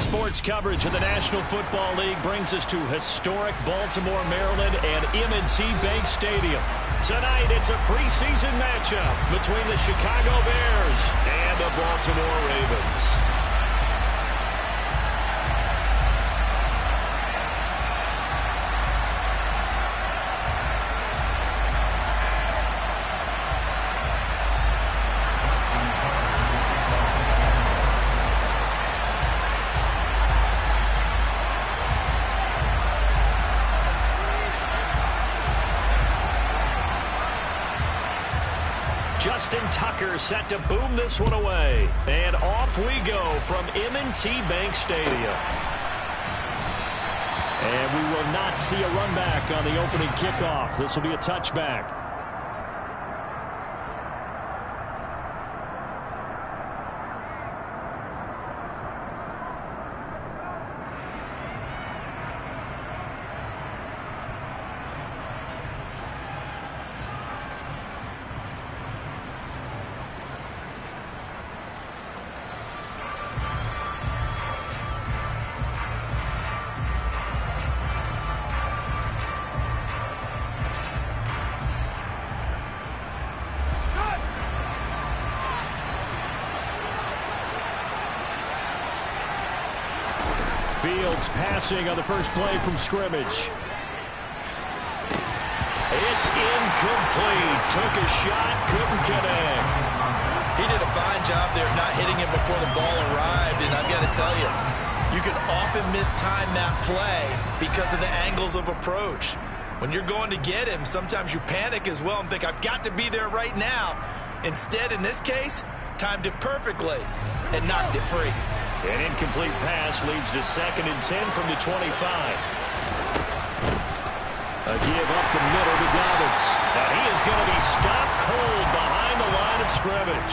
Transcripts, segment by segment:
Sports coverage of the National Football League brings us to historic Baltimore, Maryland, and M&T Bank Stadium. Tonight, it's a preseason matchup between the Chicago Bears and the Baltimore Ravens. Justin Tucker set to boom this one away. And off we go from M&T Bank Stadium. And we will not see a run back on the opening kickoff. This will be a touchback. Fields passing on the first play from scrimmage. It's incomplete. Took a shot, couldn't connect. He did a fine job there of not hitting it before the ball arrived, and I've got to tell you, you can often mistime that play because of the angles of approach. When you're going to get him, sometimes you panic as well and think, I've got to be there right now. Instead, in this case, timed it perfectly and knocked it free. An incomplete pass leads to 2nd and 10 from the 25. A give up the middle to Dobbins. And he is going to be stopped cold behind the line of scrimmage.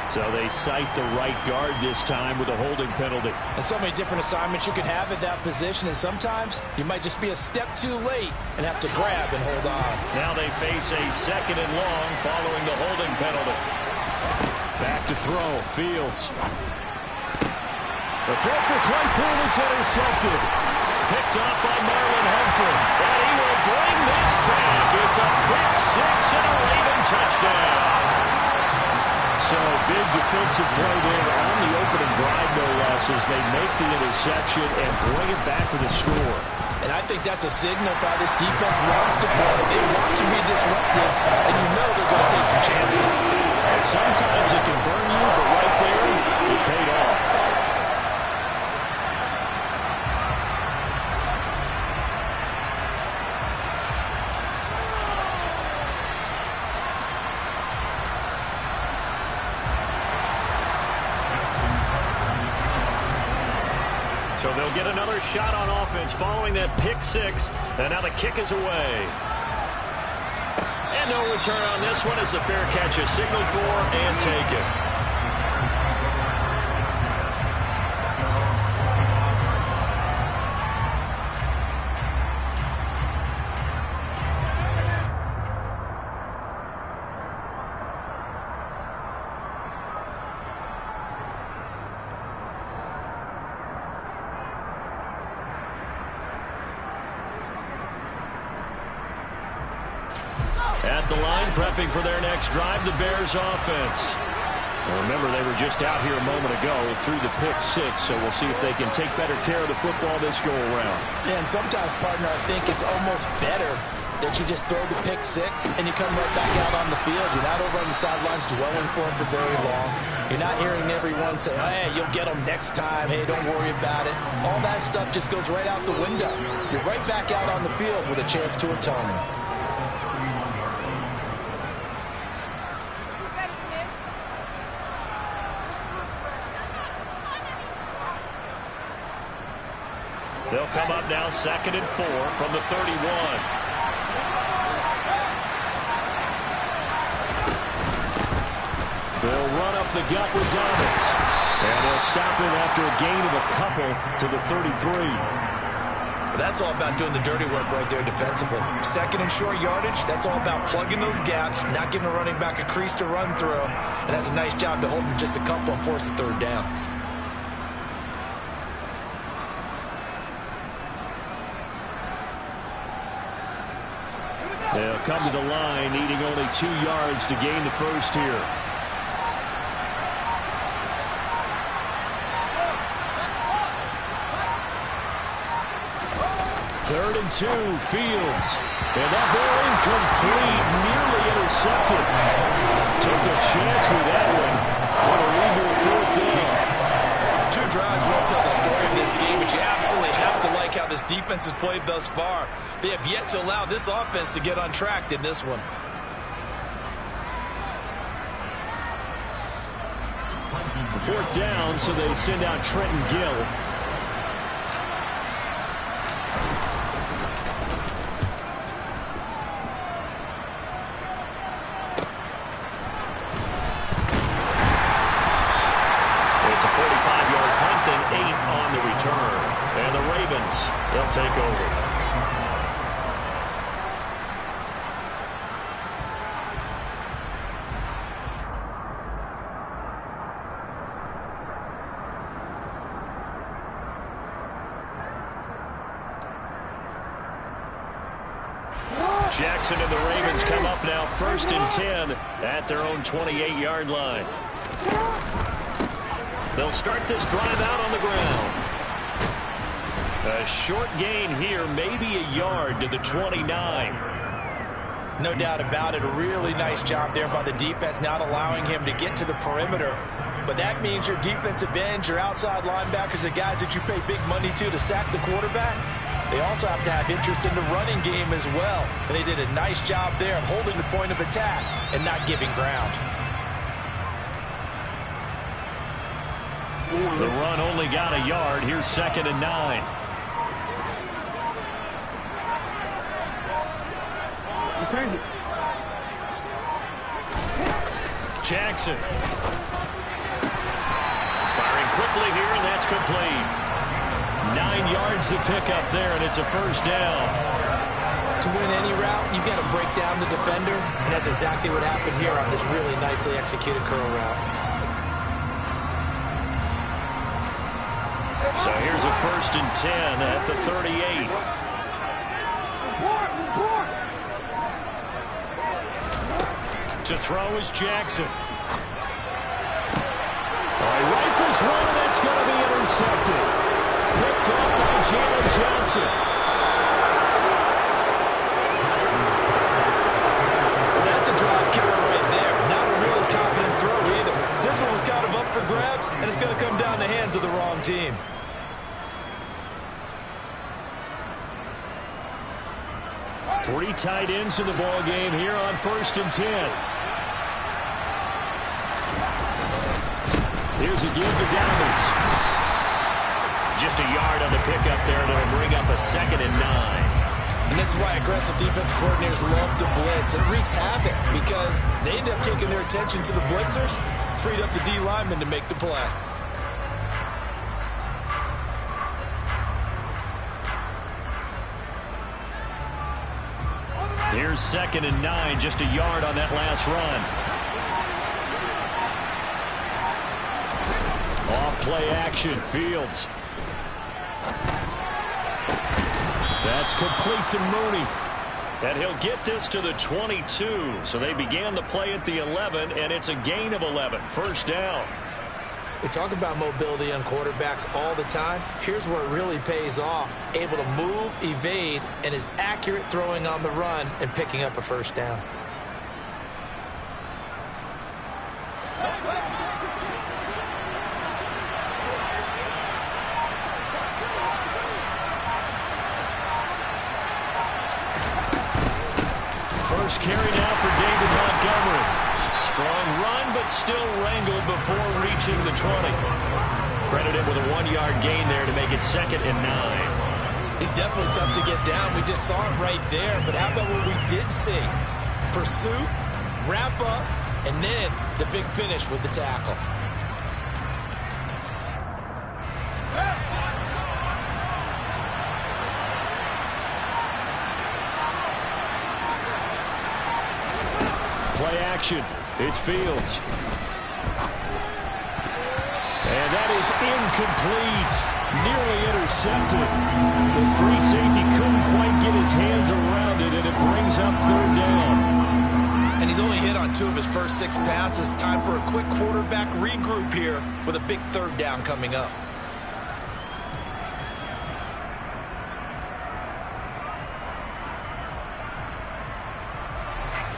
So they cite the right guard this time with a holding penalty. And so many different assignments you can have at that position, and sometimes you might just be a step too late and have to grab and hold on. Now they face a 2nd and long following the holding penalty. Back to throw. Fields. The throw for Claypool is intercepted. Picked off by Marlon Humphrey. And he will bring this back. It's a quick 6 and a Raven touchdown. So big defensive play there on the opening drive, no less, as they make the interception and bring it back for the score. And I think that's a signal for how this defense wants to play. They want to be disruptive, and you know they're going to take some chances. And sometimes it can burn you, but right there, it paid off. So they'll get another shot on offense following that pick 6. And now the kick is away. And no return on this one as the fair catch is signaled for and taken. At the line, prepping for their next drive, the Bears offense. Well, remember, they were just out here a moment ago through the pick 6, so we'll see if they can take better care of the football this go-around. Yeah, and sometimes, partner, I think it's almost better that you just throw the pick 6 and you come right back out on the field. You're not over on the sidelines dwelling for him for very long. You're not hearing everyone say, hey, you'll get him next time. Hey, don't worry about it. All that stuff just goes right out the window. You're right back out on the field with a chance to atone. They'll come up now 2nd and 4 from the 31. They'll run up the gut with Dobbins. And they'll stop him after a gain of a couple to the 33. That's all about doing the dirty work right there defensively. 2nd and short yardage, that's all about plugging those gaps, not giving a running back a crease to run through. And that's a nice job to hold him just a couple and force a 3rd down. come to the line, needing only 2 yards to gain the first here. Third and 2, Fields. And that ball incomplete, nearly intercepted. Took a chance with that one. What a lead to a 4th down. 2 drives won't tell the story of this game, but you absolutely have to like how this defense has played thus far. They have yet to allow this offense to get on track in this one. Fourth down, so they send out Trenton Gill. It's a 45-yard punt and 8 on the return. And the Ravens, they'll take over. Jackson and the Ravens come up now 1st and 10 at their own 28-yard line. They'll start this drive out on the ground. A short gain here, maybe a yard to the 29. No doubt about it. A really nice job there by the defense, not allowing him to get to the perimeter. But that means your defensive ends, your outside linebackers, the guys that you pay big money to sack the quarterback, they also have to have interest in the running game as well. And they did a nice job there of holding the point of attack and not giving ground. The run only got a yard. Here's 2nd and 9. Jackson. Firing quickly here, and that's complete. 9 yards to pick up there, and it's a 1st down. To win any route, you've got to break down the defender, and that's exactly what happened here on this really nicely executed curl route. So here's a 1st and 10 at the 38. To throw is Jackson. Rifles one, and that's going to be intercepted. Picked up by Jalen Johnson. That's a drive killer right there. Not a real confident throw either. This one was kind of up for grabs, and it's going to come down the hands of the wrong team. Three tight ends in the ball game here on 1st and 10. Here's a give to Downs. Just a yard on the pickup there to bring up a 2nd and 9. And this is why aggressive defense coordinators love to blitz. It wreaks havoc because they end up taking their attention to the blitzers, freed up the D lineman to make the play. Here's 2nd and 9, just a yard on that last run. Off play action, Fields. That's complete to Mooney. And he'll get this to the 22. So they began the play at the 11, and it's a gain of 11. 1st down. They talk about mobility on quarterbacks all the time. Here's where it really pays off. Able to move, evade, and is accurate throwing on the run and picking up a 1st down. First carry now for David Montgomery. Strong run, but still wrangled before reaching the 20. Credited with a 1-yard gain there to make it 2nd and 9. He's definitely tough to get down. We just saw it right there. But how about what we did see? Pursuit, wrap up, and then the big finish with the tackle. Play action. It's Fields. And that is incomplete. Nearly intercepted. The free safety couldn't quite get his hands around it, and it brings up third down. And he's only hit on 2 of his first 6 passes. Time for a quick quarterback regroup here with a big third down coming up.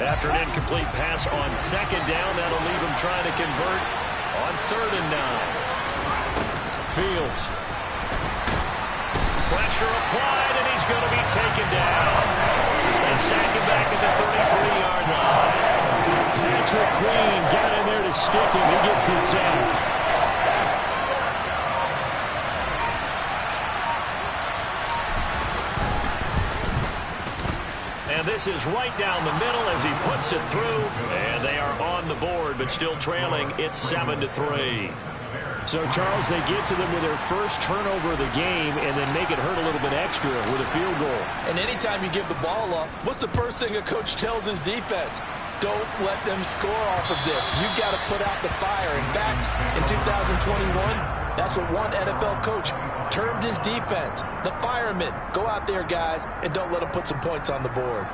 After an incomplete pass on second down, that'll leave him trying to convert on 3rd and 9. Fields. Pressure applied, and he's going to be taken down. They sack him back at the 33-yard line. Patrick Queen got in there to stick him. He gets the sack. And this is right down the middle as he puts it through. And they are on the board, but still trailing. It's 7-3. So, Charles, they get to them with their first turnover of the game and then make it hurt a little bit extra with a field goal. And anytime you give the ball up, what's the first thing a coach tells his defense? Don't let them score off of this. You've got to put out the fire. In fact, in 2021, that's what one NFL coach termed his defense. The firemen. Go out there, guys, and don't let them put some points on the board.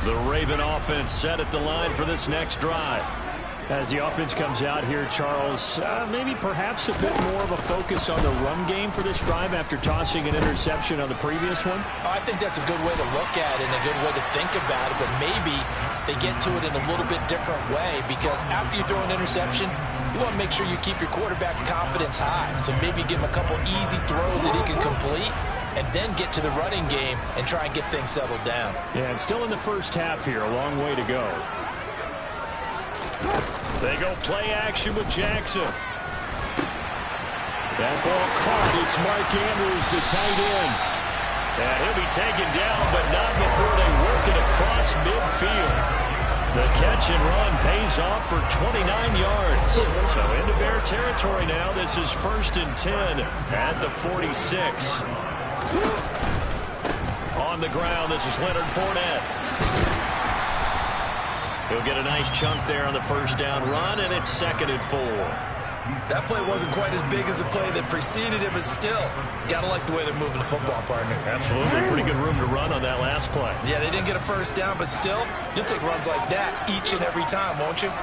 The Raven offense set at the line for this next drive. As the offense comes out here, Charles, maybe perhaps a bit more of a focus on the run game for this drive after tossing an interception on the previous one? I think that's a good way to look at it and a good way to think about it, but maybe they get to it in a little bit different way because after you throw an interception, you want to make sure you keep your quarterback's confidence high. So maybe give him a couple easy throws that he can complete and then get to the running game and try and get things settled down. Yeah, and still in the first half here, a long way to go. They go play action with Jackson. That ball caught. It's Mark Andrews, the tight end. And he'll be taken down, but not before they work it across midfield. The catch and run pays off for 29 yards. So into Bear territory now. This is 1st and 10 at the 46. On the ground, this is Leonard Fournette. He'll get a nice chunk there on the first down run, and it's 2nd and 4. That play wasn't quite as big as the play that preceded it, but still, got to like the way they're moving the football, partner. Absolutely. Pretty good room to run on that last play. Yeah, they didn't get a first down, but still, you'll take runs like that each and every time, won't you?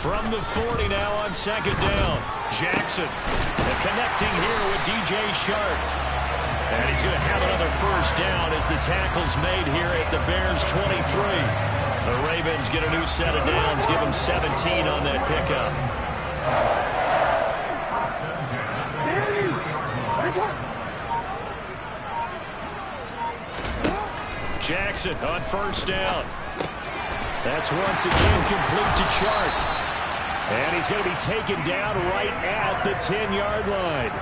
From the 40 now on 2nd down. Jackson connecting here with DJ Sharp. And he's going to have another first down as the tackle's made here at the Bears 23. The Ravens get a new set of downs, give them 17 on that pickup. Jackson on first down. That's once again complete to Chark. And he's going to be taken down right at the 10-yard line.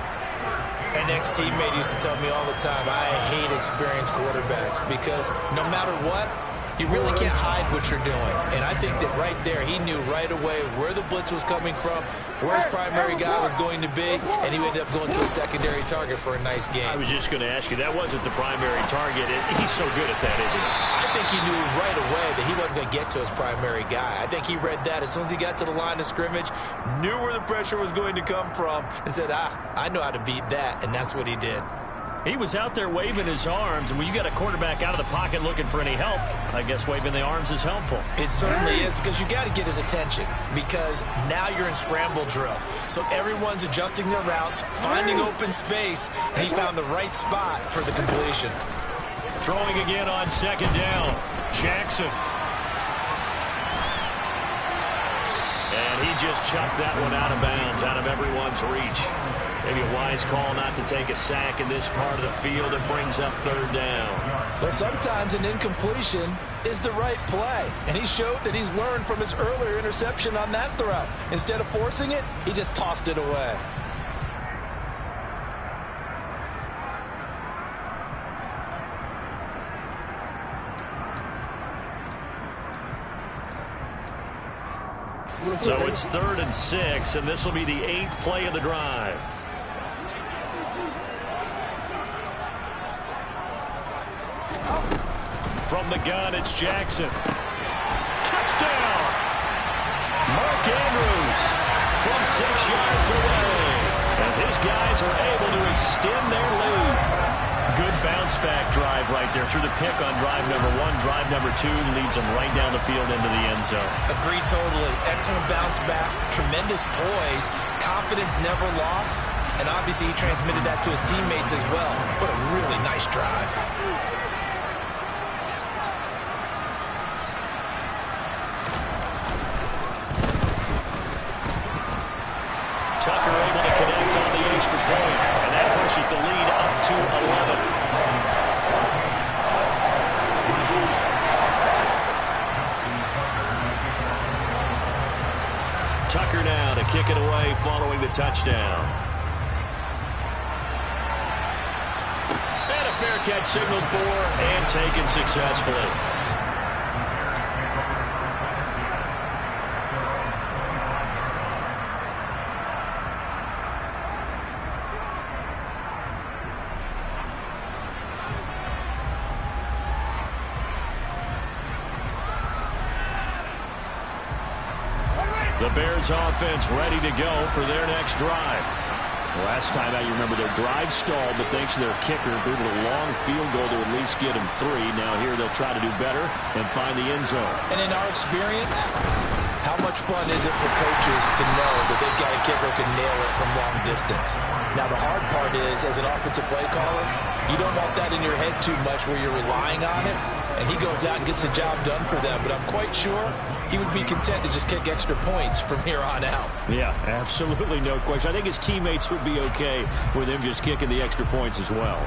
An ex-teammate used to tell me all the time, I hate experienced quarterbacks because no matter what, you really can't hide what you're doing. And I think that right there, he knew right away where the blitz was coming from, where his primary guy was going to be, and he ended up going to a secondary target for a nice game. I was just going to ask you, that wasn't the primary target. He's so good at that, isn't he? I think he knew right away that he wasn't going to get to his primary guy. I think he read that as soon as he got to the line of scrimmage, knew where the pressure was going to come from, and said, I know how to beat that, and that's what he did. He was out there waving his arms, and when you got a quarterback out of the pocket looking for any help, I guess waving the arms is helpful. It certainly is, because you got to get his attention, because now you're in scramble drill. So everyone's adjusting their routes, finding open space, and he found the right spot for the completion. Throwing again on 2nd down. Jackson. And he just chucked that one out of bounds, out of everyone's reach. Maybe a wise call not to take a sack in this part of the field. It brings up 3rd down. But sometimes an incompletion is the right play. And he showed that he's learned from his earlier interception on that throw. Instead of forcing it, he just tossed it away. So it's 3rd and 6, and this will be the 8th play of the drive. From the gun, it's Jackson. Touchdown! Mark Andrews from 6 yards away as his guys are able to extend their lead. Good bounce-back drive right there through the pick on drive number 1. Drive number 2 leads them right down the field into the end zone. Agree totally. Excellent bounce back, tremendous poise, confidence never lost, and obviously he transmitted that to his teammates as well. What a really nice drive. Tucker able to connect on the extra point, and that pushes the lead up to 11. Tucker now to kick it away following the touchdown. And a fair catch signaled for and taken successfully. The Bears offense ready to go for their next drive. Last time out, you remember their drive stalled, but thanks to their kicker, they were a long field goal to at least get them 3. Now here they'll try to do better and find the end zone. And in our experience, how much fun is it for coaches to know that they've got a kicker who can nail it from long distance? Now the hard part is, as an offensive play caller, you don't want that in your head too much where you're relying on it, and he goes out and gets the job done for them. But I'm quite sure he would be content to just kick extra points from here on out. Yeah, absolutely no question. I think his teammates would be okay with him just kicking the extra points as well.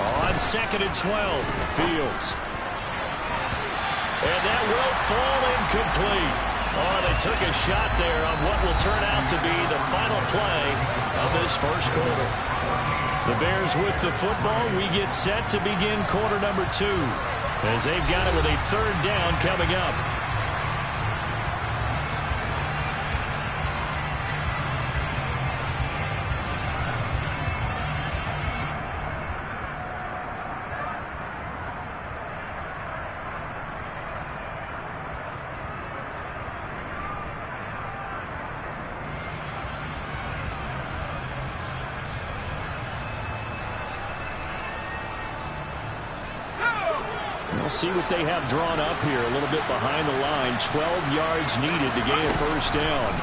On 2nd and 12, Fields. And that will fall incomplete. Oh, they took a shot there on what will turn out to be the final play of this first quarter. The Bears with the football. We get set to begin quarter number 2 as they've got it with a 3rd down coming up. We'll see what they have drawn up here. A little bit behind the line. 12 yards needed to gain a 1st down.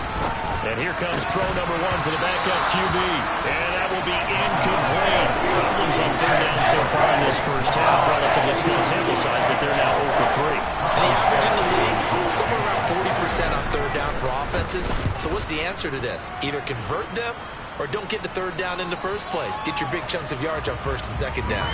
And here comes throw number 1 for the backup QB. And that will be incomplete. Problems on 3rd down so far in this first half. Relatively small sample size, but they're now 0 for 3. And the average in the league, somewhere around 40% on 3rd down for offenses. So what's the answer to this? Either convert them or don't get the 3rd down in the first place. Get your big chunks of yards on 1st and 2nd down.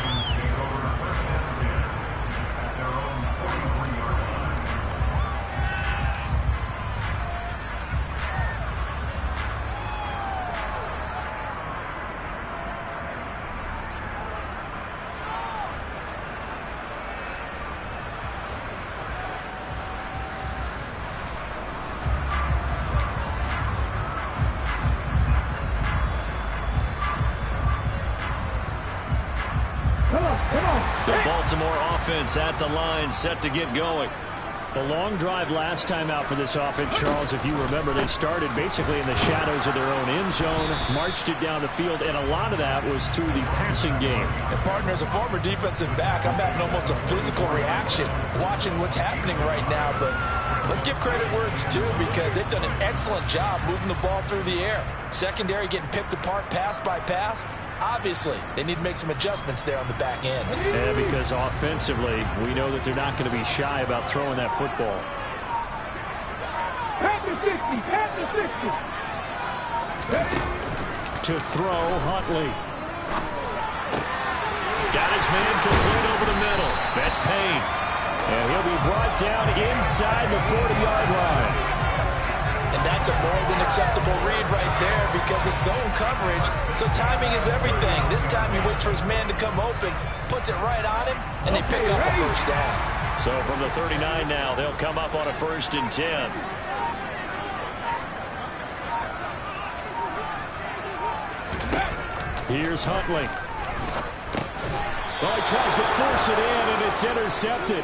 The Baltimore offense at the line, set to get going. The long drive last time out for this offense, Charles, if you remember, they started basically in the shadows of their own end zone, marched it down the field, and a lot of that was through the passing game. And partner, as a former defensive back, I'm having almost a physical reaction watching what's happening right now. But let's give credit where it's due, because they've done an excellent job moving the ball through the air. Secondary getting picked apart pass by pass. Obviously, they need to make some adjustments there on the back end. Yeah, because offensively, we know that they're not going to be shy about throwing that football. Pass the 50, pass the 50. To throw, Huntley. Got his man complete over the middle. That's Payne. And he'll be brought down inside the 40-yard line. And that's a more than acceptable read right there, because it's zone coverage, so timing is everything. This time he waits for his man to come open, puts it right on him, and they pick up a 1st down. So from the 39 now, they'll come up on a 1st and 10. Here's Huntley. Well, he tries to force it in, and it's intercepted.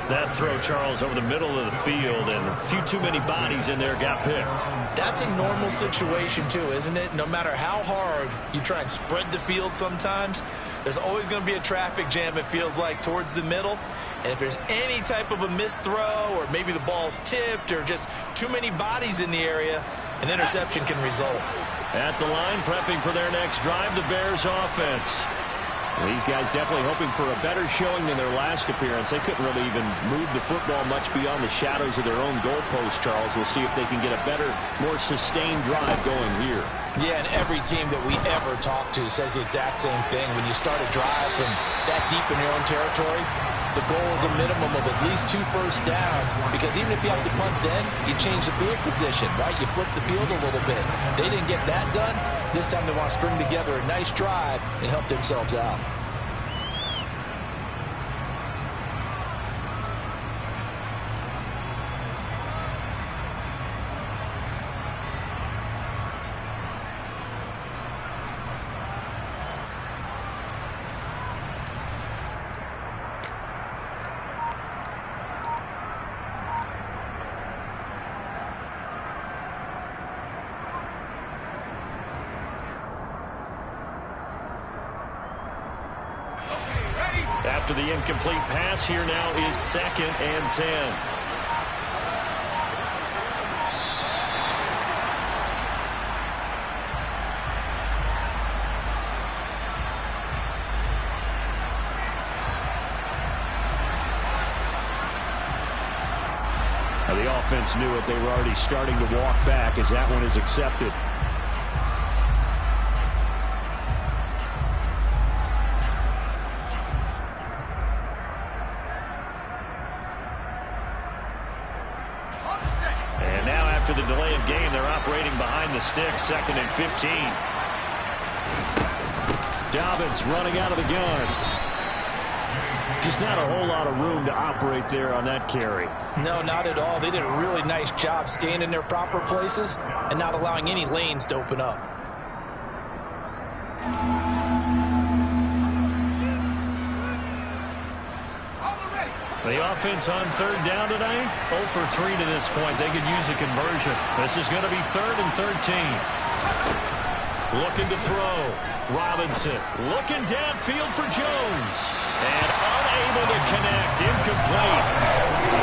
That throw, Charles, over the middle of the field, and a few too many bodies in there got picked. That's a normal situation, too, isn't it? No matter how hard you try and spread the field sometimes, there's always going to be a traffic jam, it feels like, towards the middle. And if there's any type of a missed throw, or maybe the ball's tipped, or just too many bodies in the area, an interception can result. At the line, prepping for their next drive, the Bears offense. Well, these guys definitely hoping for a better showing than their last appearance. They couldn't really even move the football much beyond the shadows of their own goalpost, Charles. We'll see if they can get a better, more sustained drive going here. Yeah, and every team that we ever talk to says the exact same thing. When you start a drive from that deep in your own territory, the goal is a minimum of at least 2 first downs, because even if you have to punt then, you change the field position, right? You flip the field a little bit. They didn't get that done. This time they want to string together a nice drive and help themselves out. After the incomplete pass, here now is 2nd and 10. Now the offense knew it. They were already starting to walk back as that one is accepted. After the delay of game, they're operating behind the sticks, 2nd and 15. Dobbins running out of the gun. Just not a whole lot of room to operate there on that carry. No, not at all. They did a really nice job staying in their proper places and not allowing any lanes to open up. The offense on 3rd down tonight, 0 for 3 to this point. They could use a conversion. This is going to be 3rd and 13. Looking to throw. Robinson looking downfield for Jones. And unable to connect. Incomplete.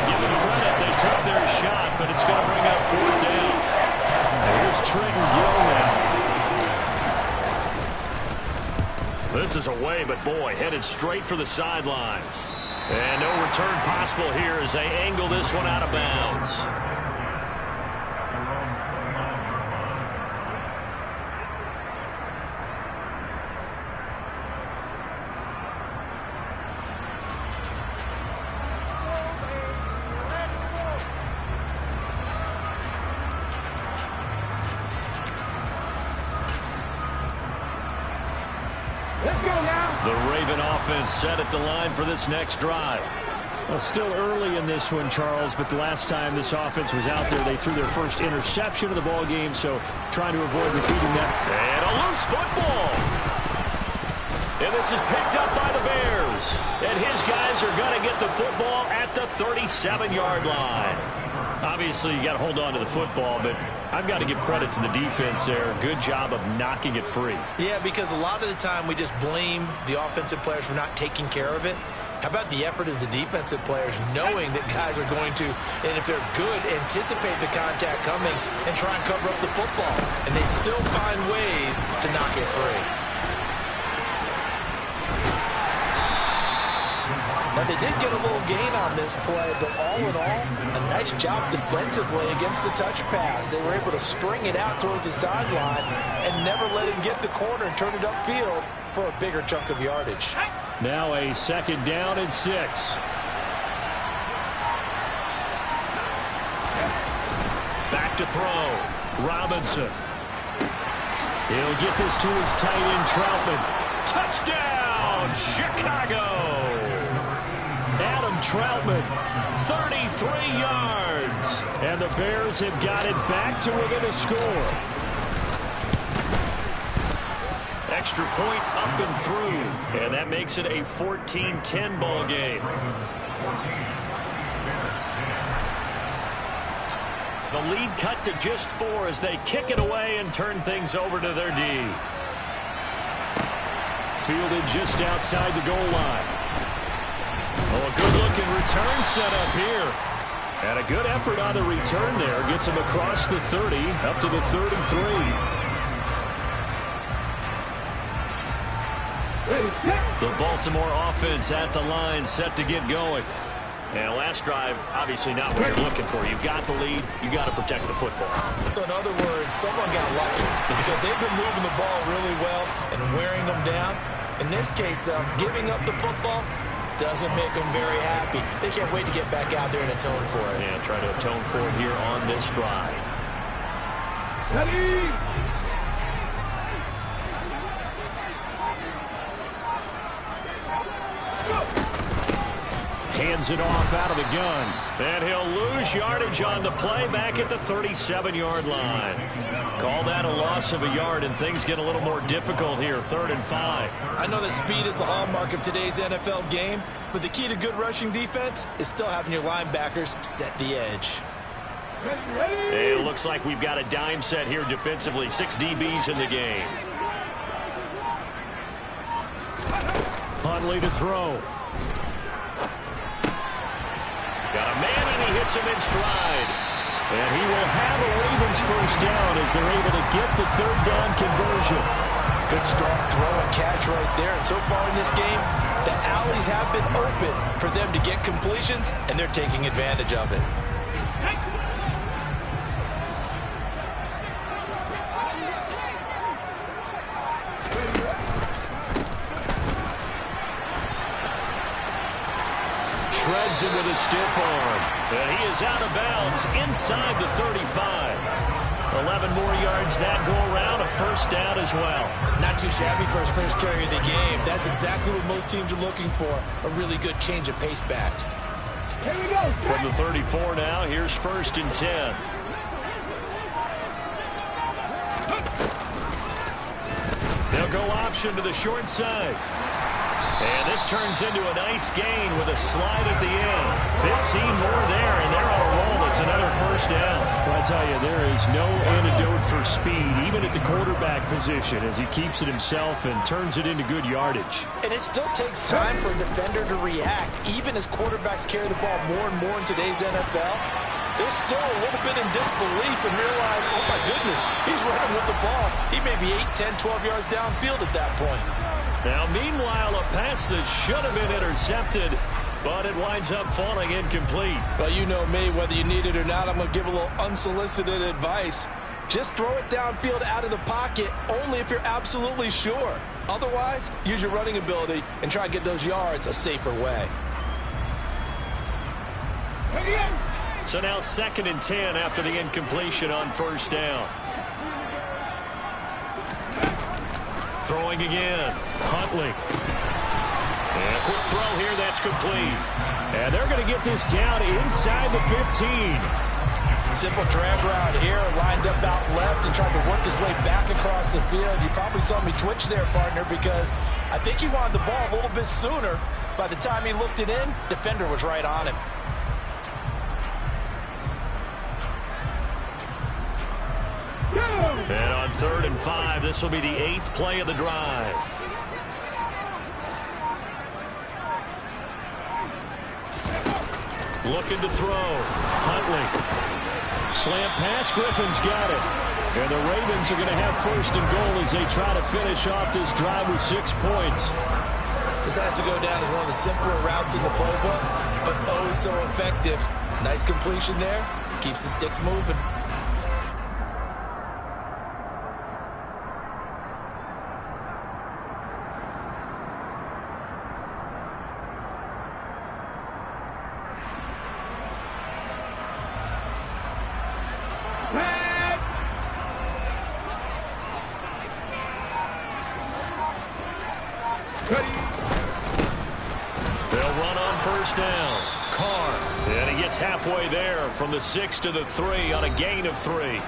Give them credit. They took their shot, but it's going to bring up 4th down. Here's Trenton Gill now. This is away, but boy, headed straight for the sidelines. And no return possible here as they angle this one out of bounds. The Raven offense set at the line for this next drive. Well, still early in this one, Charles, but the last time this offense was out there, they threw their first interception of the ball game, so trying to avoid repeating that. And a loose football. And this is picked up by the Bears. And his guys are going to get the football at the 37-yard line. Obviously, you got to hold on to the football, but I've got to give credit to the defense there. Good job of knocking it free. Yeah, because a lot of the time we just blame the offensive players for not taking care of it. How about the effort of the defensive players knowing that guys are going to, and if they're good, anticipate the contact coming and try and cover up the football. And they still find ways to knock it free. Now, they did get a little gain on this play, but all in all, a nice job defensively against the touch pass. They were able to string it out towards the sideline and never let him get the corner and turn it upfield for a bigger chunk of yardage. Now a 2nd down and 6. Back to throw. Robinson. He'll get this to his tight end, Troutman. Touchdown, Chicago! Adam Troutman, 33 yards. And the Bears have got it back to within a score. extra point up and through. And that makes it a 14-10 ball game. The lead cut to just 4 as they kick it away and turn things over to their D. Fielded just outside the goal line. Oh, a good-looking return set up here. And a good effort on the return there. Gets him across the 30, up to the 33. The Baltimore offense at the line, set to get going. And last drive, obviously not what you're looking for. You've got the lead. You've got to protect the football. So in other words, someone got lucky because they've been moving the ball really well and wearing them down. In this case, though, giving up the football doesn't make them very happy. They can't wait to get back out there and atone for it. Yeah, try to atone for it here on this drive. Ready? Hands it off out of the gun. And he'll lose yardage on the play back at the 37-yard line. Call that a loss of a yard, and things get a little more difficult here, 3rd and 5. I know that speed is the hallmark of today's NFL game, but the key to good rushing defense is still having your linebackers set the edge. It looks like we've got a dime set here defensively. 6 DBs in the game. Huntley to throw. Got a man, and he hits him in stride. And he will have a Ravens first down as they're able to get the 3rd down conversion. Good strong throw and catch right there. And so far in this game, the alleys have been open for them to get completions, and they're taking advantage of it. Shreds him with a stiff arm. And he is out of bounds inside the 35. 11 more yards that go around, a first down as well. Not too shabby for his first carry of the game. That's exactly what most teams are looking for, a really good change of pace back. Here we go. From the 34 now, here's 1st and 10. They'll go option to the short side. And this turns into a nice gain with a slide at the end. 15 more there, and they're on a roll. It's another first down. Well, I tell you, there is no antidote for speed, even at the quarterback position, as he keeps it himself and turns it into good yardage. And it still takes time for a defender to react, even as quarterbacks carry the ball more and more in today's NFL. They're still a little bit in disbelief and realize, oh, my goodness, he's running with the ball. He may be 8, 10, 12 yards downfield at that point. Now, meanwhile, a pass that should have been intercepted, but it winds up falling incomplete. Well, you know me, whether you need it or not, I'm going to give a little unsolicited advice. Just throw it downfield out of the pocket only if you're absolutely sure. Otherwise, use your running ability and try and get those yards a safer way. So now 2nd and 10 after the incompletion on first down. Throwing again. Huntley. And a quick throw here that's complete. And they're going to get this down inside the 15. Simple drag route here, lined up out left and tried to work his way back across the field. You probably saw me twitch there, partner, because I think he wanted the ball a little bit sooner. By the time he looked it in, defender was right on him. And on 3rd and 5, this will be the 8th play of the drive. Looking to throw. Huntley. Slant pass. Griffin's got it. And the Ravens are going to have 1st and goal as they try to finish off this drive with 6 points. This has to go down as one of the simpler routes in the playbook, but oh so effective. Nice completion there. Keeps the sticks moving. They'll run on first down. Carr. And he gets halfway there from the 6 to the 3 on a gain of 3.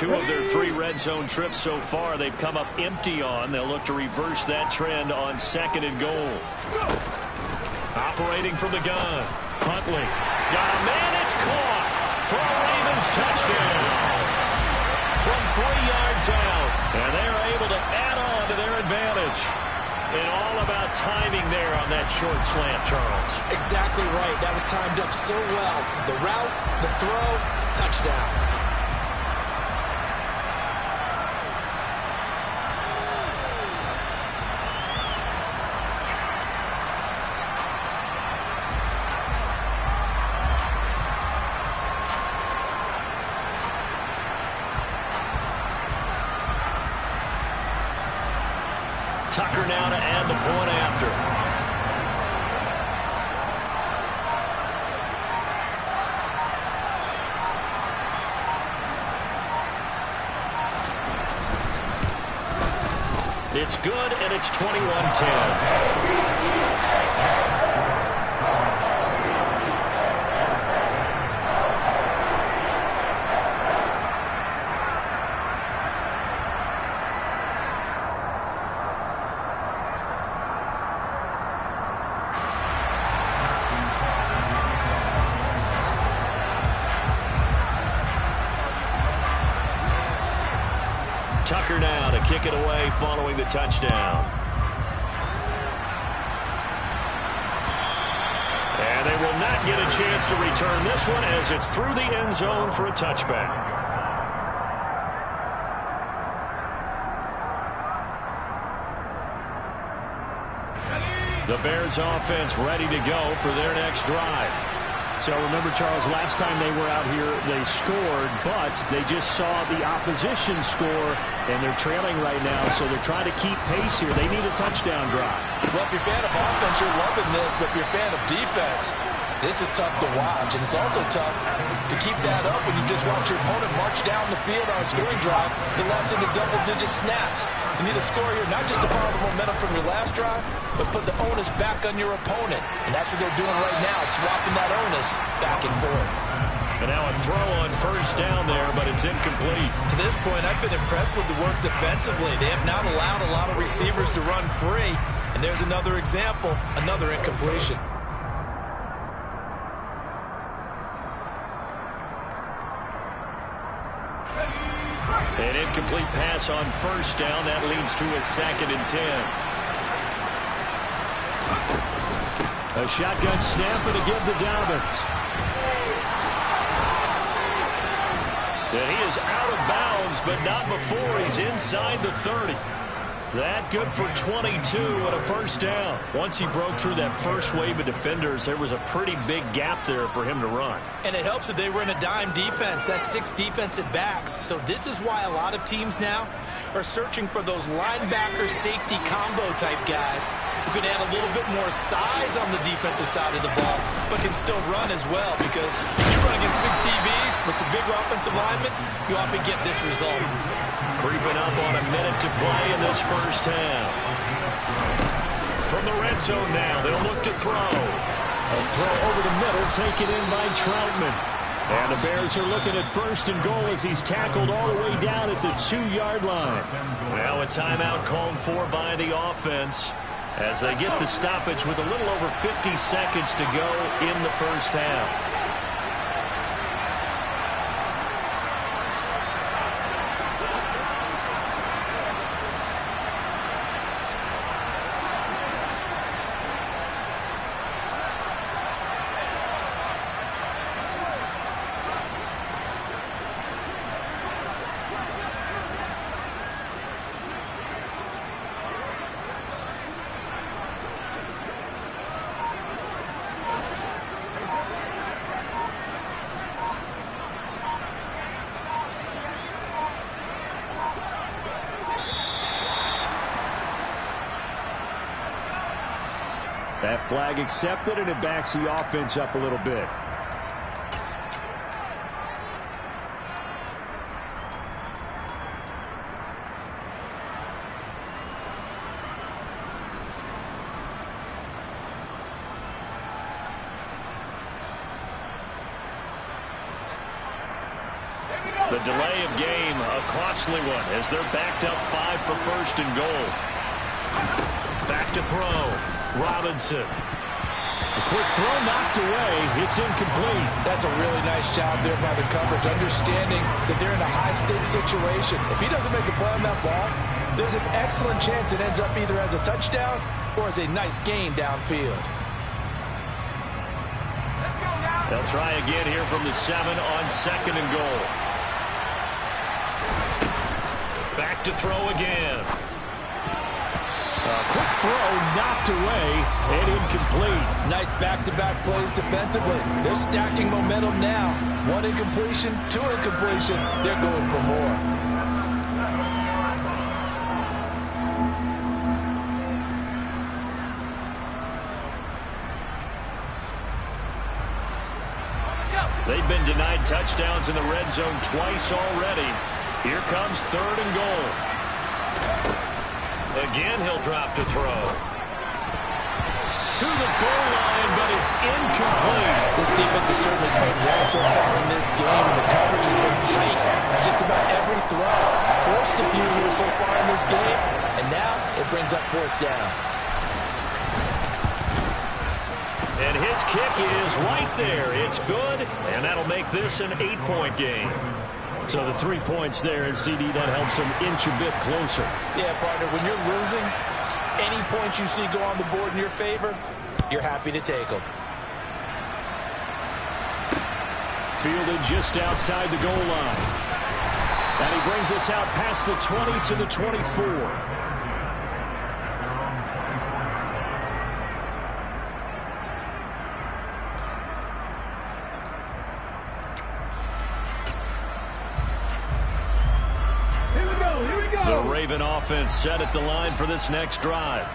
2 of their 3 red zone trips so far, they've come up empty on. They'll look to reverse that trend on 2nd and goal. Operating from the gun. Huntley. Got a man. It's caught for a Ravens touchdown. From 3 yards out. And they're able to add on to their advantage. And all about timing there on that short slant, Charles. Exactly right. That was timed up so well. The route, the throw, touchdown. Tucker now to add the point after. It's good, and it's 21-10. Tucker now to kick it away following the touchdown. And they will not get a chance to return this one as it's through the end zone for a touchback. The Bears offense ready to go for their next drive. So remember, Charles, last time they were out here, they scored, but they just saw the opposition score, and they're trailing right now, so they're trying to keep pace here. They need a touchdown drive. Well, if you're a fan of offense, you're loving this, but if you're a fan of defense, this is tough to watch, and it's also tough to keep that up when you just watch your opponent march down the field on a scoring drive that lasts into double-digit snaps. You need a score here, not just to follow the momentum from your last drive, but put the onus back on your opponent. And that's what they're doing right now, swapping that onus back and forth. And now a throw on first down there, but it's incomplete. To this point, I've been impressed with the work defensively. They have not allowed a lot of receivers to run free. And there's another example, another incompletion. An incomplete pass on first down. That leads to a 2nd and 10. A shotgun snap and a give to Dobbins. And he is out of bounds, but not before he's inside the 30. That good for 22 and a first down. Once he broke through that first wave of defenders, there was a pretty big gap there for him to run. And it helps that they were in a dime defense. That's 6 defensive backs. So this is why a lot of teams now are searching for those linebacker safety combo type guys who can add a little bit more size on the defensive side of the ball, but can still run as well. Because if you run against 6 DBs with some big offensive linemen, you often get this result. Creeping up on a minute to play in this first half. From the red zone now, they'll look to throw. A throw over the middle, taken in by Troutman. And the Bears are looking at first and goal as he's tackled all the way down at the 2-yard line. Now a timeout called for by the offense as they get the stoppage with a little over 50 seconds to go in the first half. That flag accepted, and it backs the offense up a little bit. Here we go. The delay of game, a costly one, as they're backed up 5 for first and goal. Back to throw. Robinson. A quick throw knocked away. It's incomplete. That's a really nice job there by the coverage, understanding that they're in a high-stakes situation. If he doesn't make a play on that ball, there's an excellent chance it ends up either as a touchdown or as a nice gain downfield. They'll try again here from the 7 on second and goal. Back to throw again. A quick throw knocked away and incomplete. Nice back-to-back plays defensively. They're stacking momentum now. 1 incompletion, 2 incompletion. They're going for more. They've been denied touchdowns in the red zone twice already. Here comes third and goal. Again, he'll drop to throw. To the goal line, but it's incomplete. This defense has certainly played well so far in this game, and the coverage has been tight on just about every throw. Forced a few here so far in this game, and now it brings up fourth down. And his kick is right there. It's good, and that'll make this an 8-point game. So the 3 points there, and CD, that helps them inch a bit closer. Yeah, partner, when you're losing, any points you see go on the board in your favor, you're happy to take them. Fielded just outside the goal line. And he brings us out past the 20 to the 24. Raven offense set at the line for this next drive.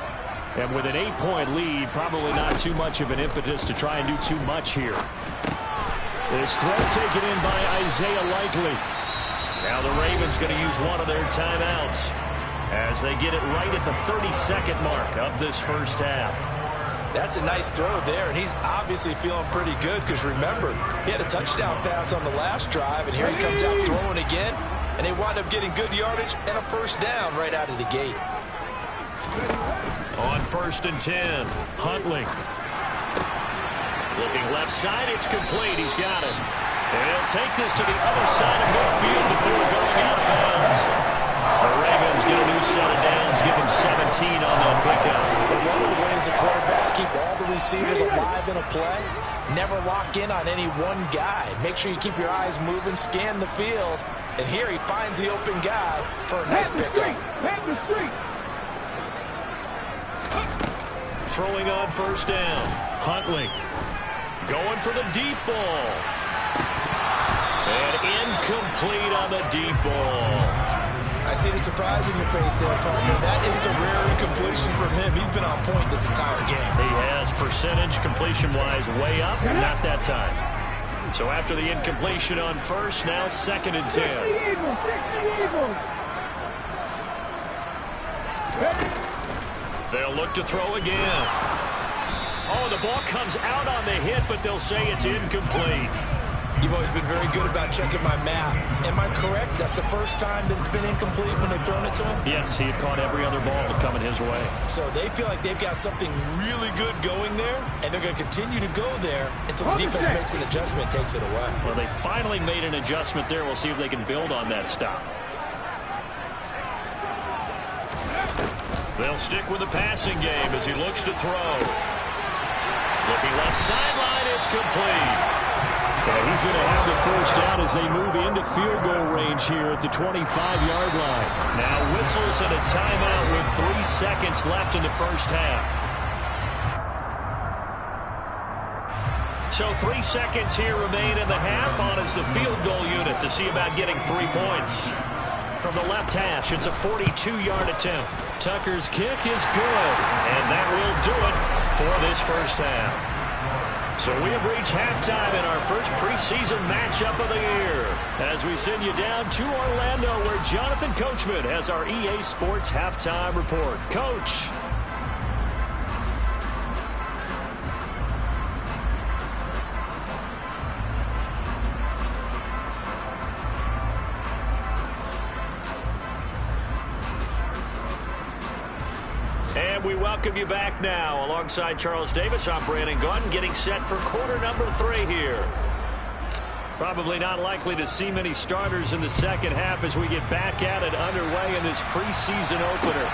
And with an 8-point lead, probably not too much of an impetus to try and do too much here. This throw taken in by Isaiah Likely. Now the Ravens going to use one of their timeouts as they get it right at the 32nd mark of this first half. That's a nice throw there, and he's obviously feeling pretty good because, remember, he had a touchdown pass on the last drive, and here he comes out throwing again. And they wind up getting good yardage and a first down right out of the gate. On 1st and 10, Huntley. Looking left side, it's complete. He's got it. And he'll take this to the other side of midfield before going out of bounds. The Ravens get a new set of downs, give him 17 on that pickup. But one of the ways the quarterbacks keep all the receivers alive in a play, never lock in on any one guy. Make sure you keep your eyes moving, scan the field. And here he finds the open guy for a nice pickup. Throwing on first down. Huntley going for the deep ball. And incomplete on the deep ball. I see the surprise in your face there, partner. That is a rare incompletion from him. He's been on point this entire game. He has percentage completion-wise way up, not that time. So after the incompletion on first, now 2nd and 10. They'll look to throw again. Oh, the ball comes out on the hit, but they'll say it's incomplete. You've always been very good about checking my math. Am I correct? That's the first time that it's been incomplete when they've thrown it to him? Yes, he had caught every other ball coming his way. So they feel like they've got something really good going there, and they're going to continue to go there until the defense makes an adjustment and takes it away. Well, they finally made an adjustment there. We'll see if they can build on that stop. They'll stick with the passing game as he looks to throw. Looking left sideline, it's complete. And he's going to have the first down as they move into field goal range here at the 25-yard line. Now whistles and a timeout with 3 seconds left in the first half. So 3 seconds here remain in the half. On is the field goal unit to see about getting 3 points. From the left hash, it's a 42-yard attempt. Tucker's kick is good, and that will do it for this first half. So we have reached halftime in our first preseason matchup of the year as we send you down to Orlando where Jonathan Coachman has our EA Sports halftime report. Coach. we welcome you back now. Alongside Charles Davis, I'm Brandon Gaudin, getting set for quarter number 3 here. Probably not likely to see many starters in the second half as we get back at it underway in this preseason opener.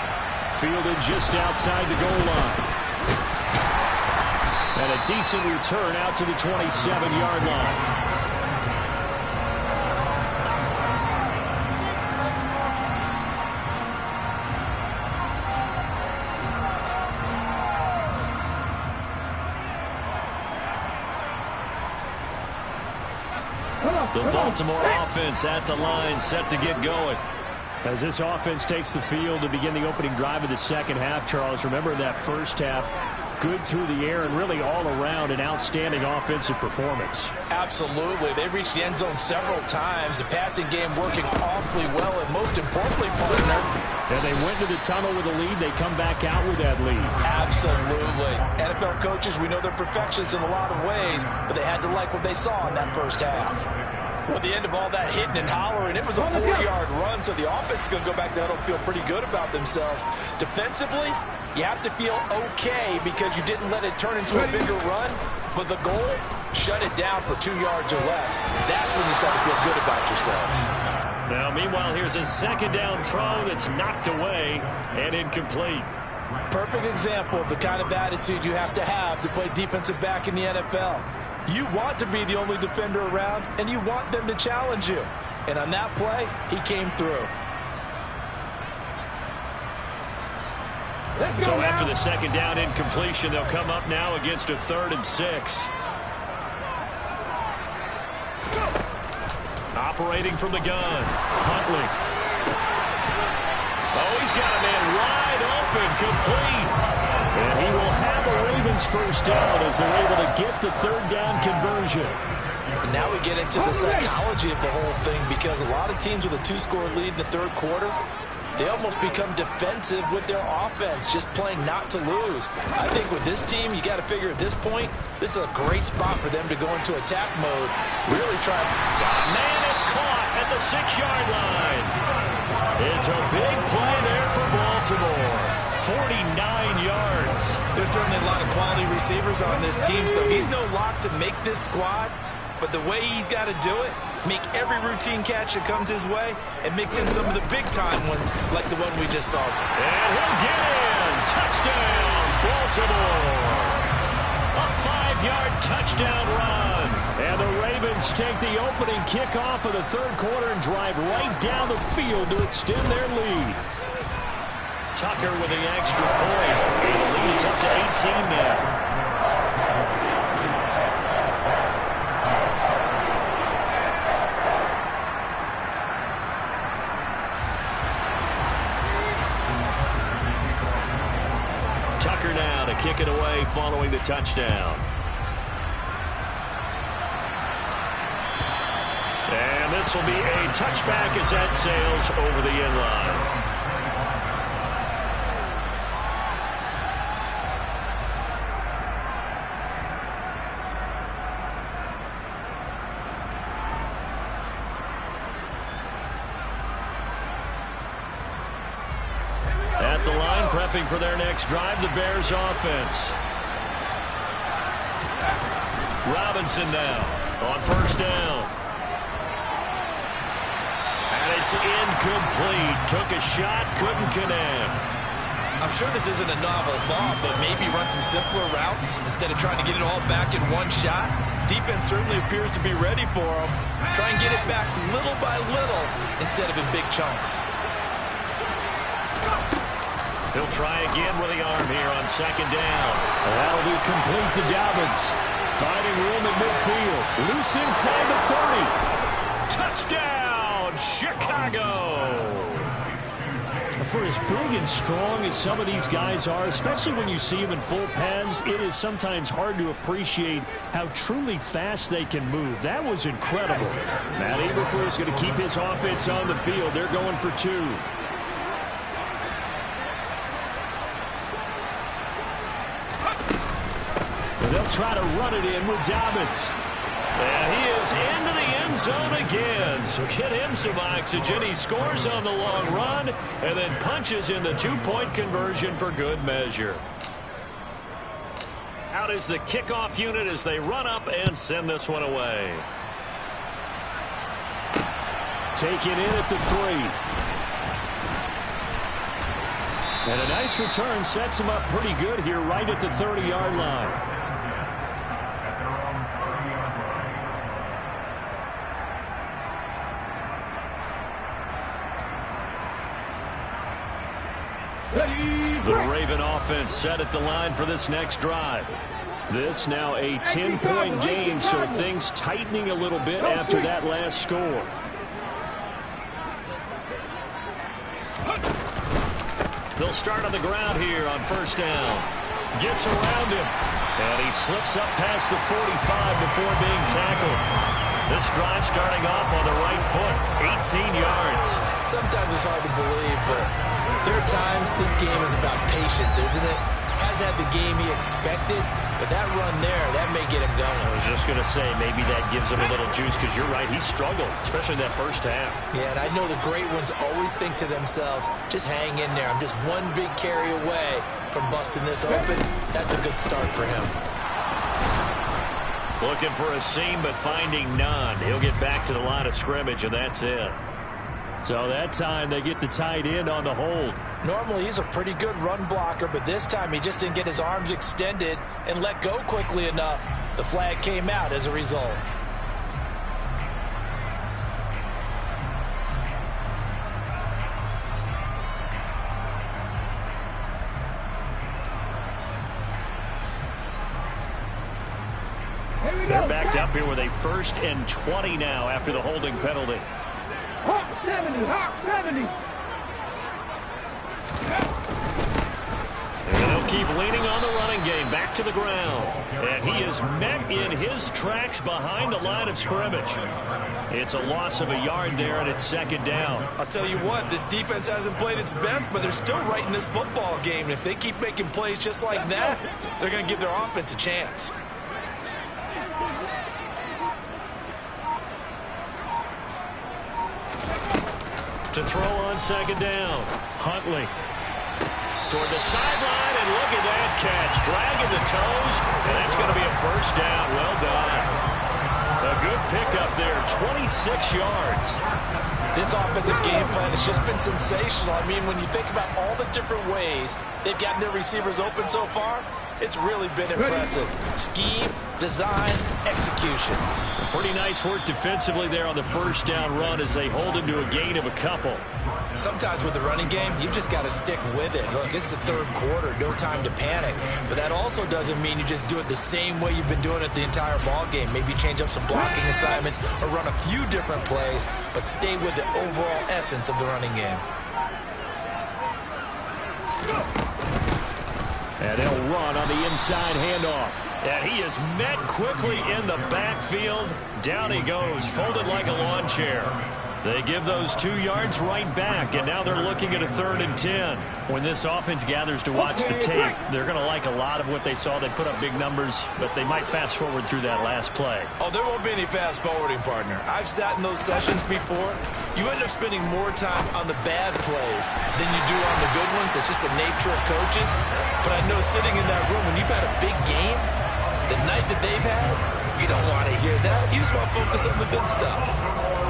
Fielded just outside the goal line. And a decent return out to the 27-yard line. The Baltimore offense at the line, set to get going. As this offense takes the field to begin the opening drive of the second half, Charles, remember that first half, good through the air and really all around an outstanding offensive performance. Absolutely. They reached the end zone several times. The passing game working awfully well, and most importantly, partner. And they went to the tunnel with a lead. They come back out with that lead. Absolutely. NFL coaches, we know they're perfectionists in a lot of ways, but they had to like what they saw in that first half. Well, at the end of all that hitting and hollering, it was a 4-yard run, so the offense is going to go back to huddle, feel pretty good about themselves. Defensively, you have to feel okay because you didn't let it turn into a bigger run, but the goal, shut it down for 2 yards or less. That's when you start to feel good about yourselves. Now, meanwhile, here's a second down throw that's knocked away and incomplete. Perfect example of the kind of attitude you have to play defensive back in the NFL. You want to be the only defender around, and you want them to challenge you. And on that play, he came through. So after the second down incompletion, they'll come up now against a 3rd and 6. Operating from the gun, Huntley. Oh, he's got a man wide open, complete. And he will have a Ravens first down as they're able to get the 3rd down conversion. And now we get into the psychology of the whole thing, because a lot of teams with a 2-score lead in the third quarter, they almost become defensive with their offense, just playing not to lose. I think with this team, you got to figure at this point, this is a great spot for them to go into attack mode. Really try to... Man, it's caught at the 6-yard line. It's a big play there for Baltimore. 49 yards. There's certainly a lot of quality receivers on this team, so he's no lock to make this squad. But the way he's got to do it, make every routine catch that comes his way, and mix in some of the big-time ones like the one we just saw. And he'll get in. Touchdown, Baltimore. A 5-yard touchdown run. And the Ravens take the opening kickoff of the third quarter and drive right down the field to extend their lead. Tucker with the extra point. And the lead is up to 18 now. Tucker now to kick it away following the touchdown. And this will be a touchback as that sails over the end line. At the line, prepping for their next drive, the Bears offense. Robinson now on first down. And it's incomplete. Took a shot, couldn't connect. I'm sure this isn't a novel thought, but maybe run some simpler routes instead of trying to get it all back in one shot. Defense certainly appears to be ready for him. Try and get it back little by little instead of in big chunks. He'll try again with the arm here on second down. And that'll be complete to Dobbins. Finding room in midfield. Loose inside the 30. Touchdown, Chicago. For as big and strong as some of these guys are, especially when you see them in full pads, it is sometimes hard to appreciate how truly fast they can move. That was incredible. Matt Eberflus is going to keep his offense on the field. They're going for 2. They'll try to run it in with Dobbins. And he is into the end zone again. So get him some oxygen. He scores on the long run and then punches in the two-point conversion for good measure. Out is the kickoff unit as they run up and send this one away. Taken in at the 3. And a nice return sets him up pretty good here right at the 30-yard line. The Raven offense set at the line for this next drive. This now a 10-point game, so things tightening a little bit after that last score. They'll start on the ground here on first down. Gets around him, and he slips up past the 45 before being tackled. This drive starting off on the right foot, 18 yards. Sometimes it's hard to believe, but there are times this game is about patience, isn't it? Has had the game he expected, but that run there, that may get him going. I was just going to say, maybe that gives him a little juice, because you're right, he struggled, especially that first half. Yeah, and I know the great ones always think to themselves, just hang in there. I'm just one big carry away from busting this open. That's a good start for him. Looking for a seam, but finding none. He'll get back to the line of scrimmage, and that's it. So that time they get the tight end on the hold. Normally he's a pretty good run blocker, but this time he just didn't get his arms extended and let go quickly enough. The flag came out as a result. They're backed up here with a 1st and 20 now after the holding penalty. Hawk 70, Hawk 70. And they'll keep leaning on the running game, back to the ground. And he is met in his tracks behind the line of scrimmage. It's a loss of a yard there, and it's 2nd down. I'll tell you what, this defense hasn't played its best, but they're still right in this football game. And if they keep making plays just like that, they're going to give their offense a chance. To throw on 2nd down. Huntley toward the sideline, and look at that catch. Dragging the toes, and that's going to be a 1st down. Well done. A good pickup there, 26 yards. This offensive game plan has just been sensational. I mean, when you think about all the different ways they've gotten their receivers open so far, it's really been impressive. Scheme, design, execution. Pretty nice work defensively there on the 1st down run as they hold him to a gain of a couple. Sometimes with the running game, you've just got to stick with it. Look, it's the 3rd quarter, no time to panic. But that also doesn't mean you just do it the same way you've been doing it the entire ball game. Maybe change up some blocking assignments or run a few different plays, but stay with the overall essence of the running game. And they'll run on the inside handoff. And he is met quickly in the backfield. Down he goes, folded like a lawn chair. They give those 2 yards right back, and now they're looking at a 3rd and 10. When this offense gathers to watch the tape, they're going to like a lot of what they saw. They put up big numbers, but they might fast forward through that last play. Oh, there won't be any fast forwarding, partner. I've sat in those sessions before. You end up spending more time on the bad plays than you do on the good ones. It's just the nature of coaches. But I know sitting in that room, when you've had a big game, the night that they've had, you don't want to hear that. You just want to focus on the good stuff.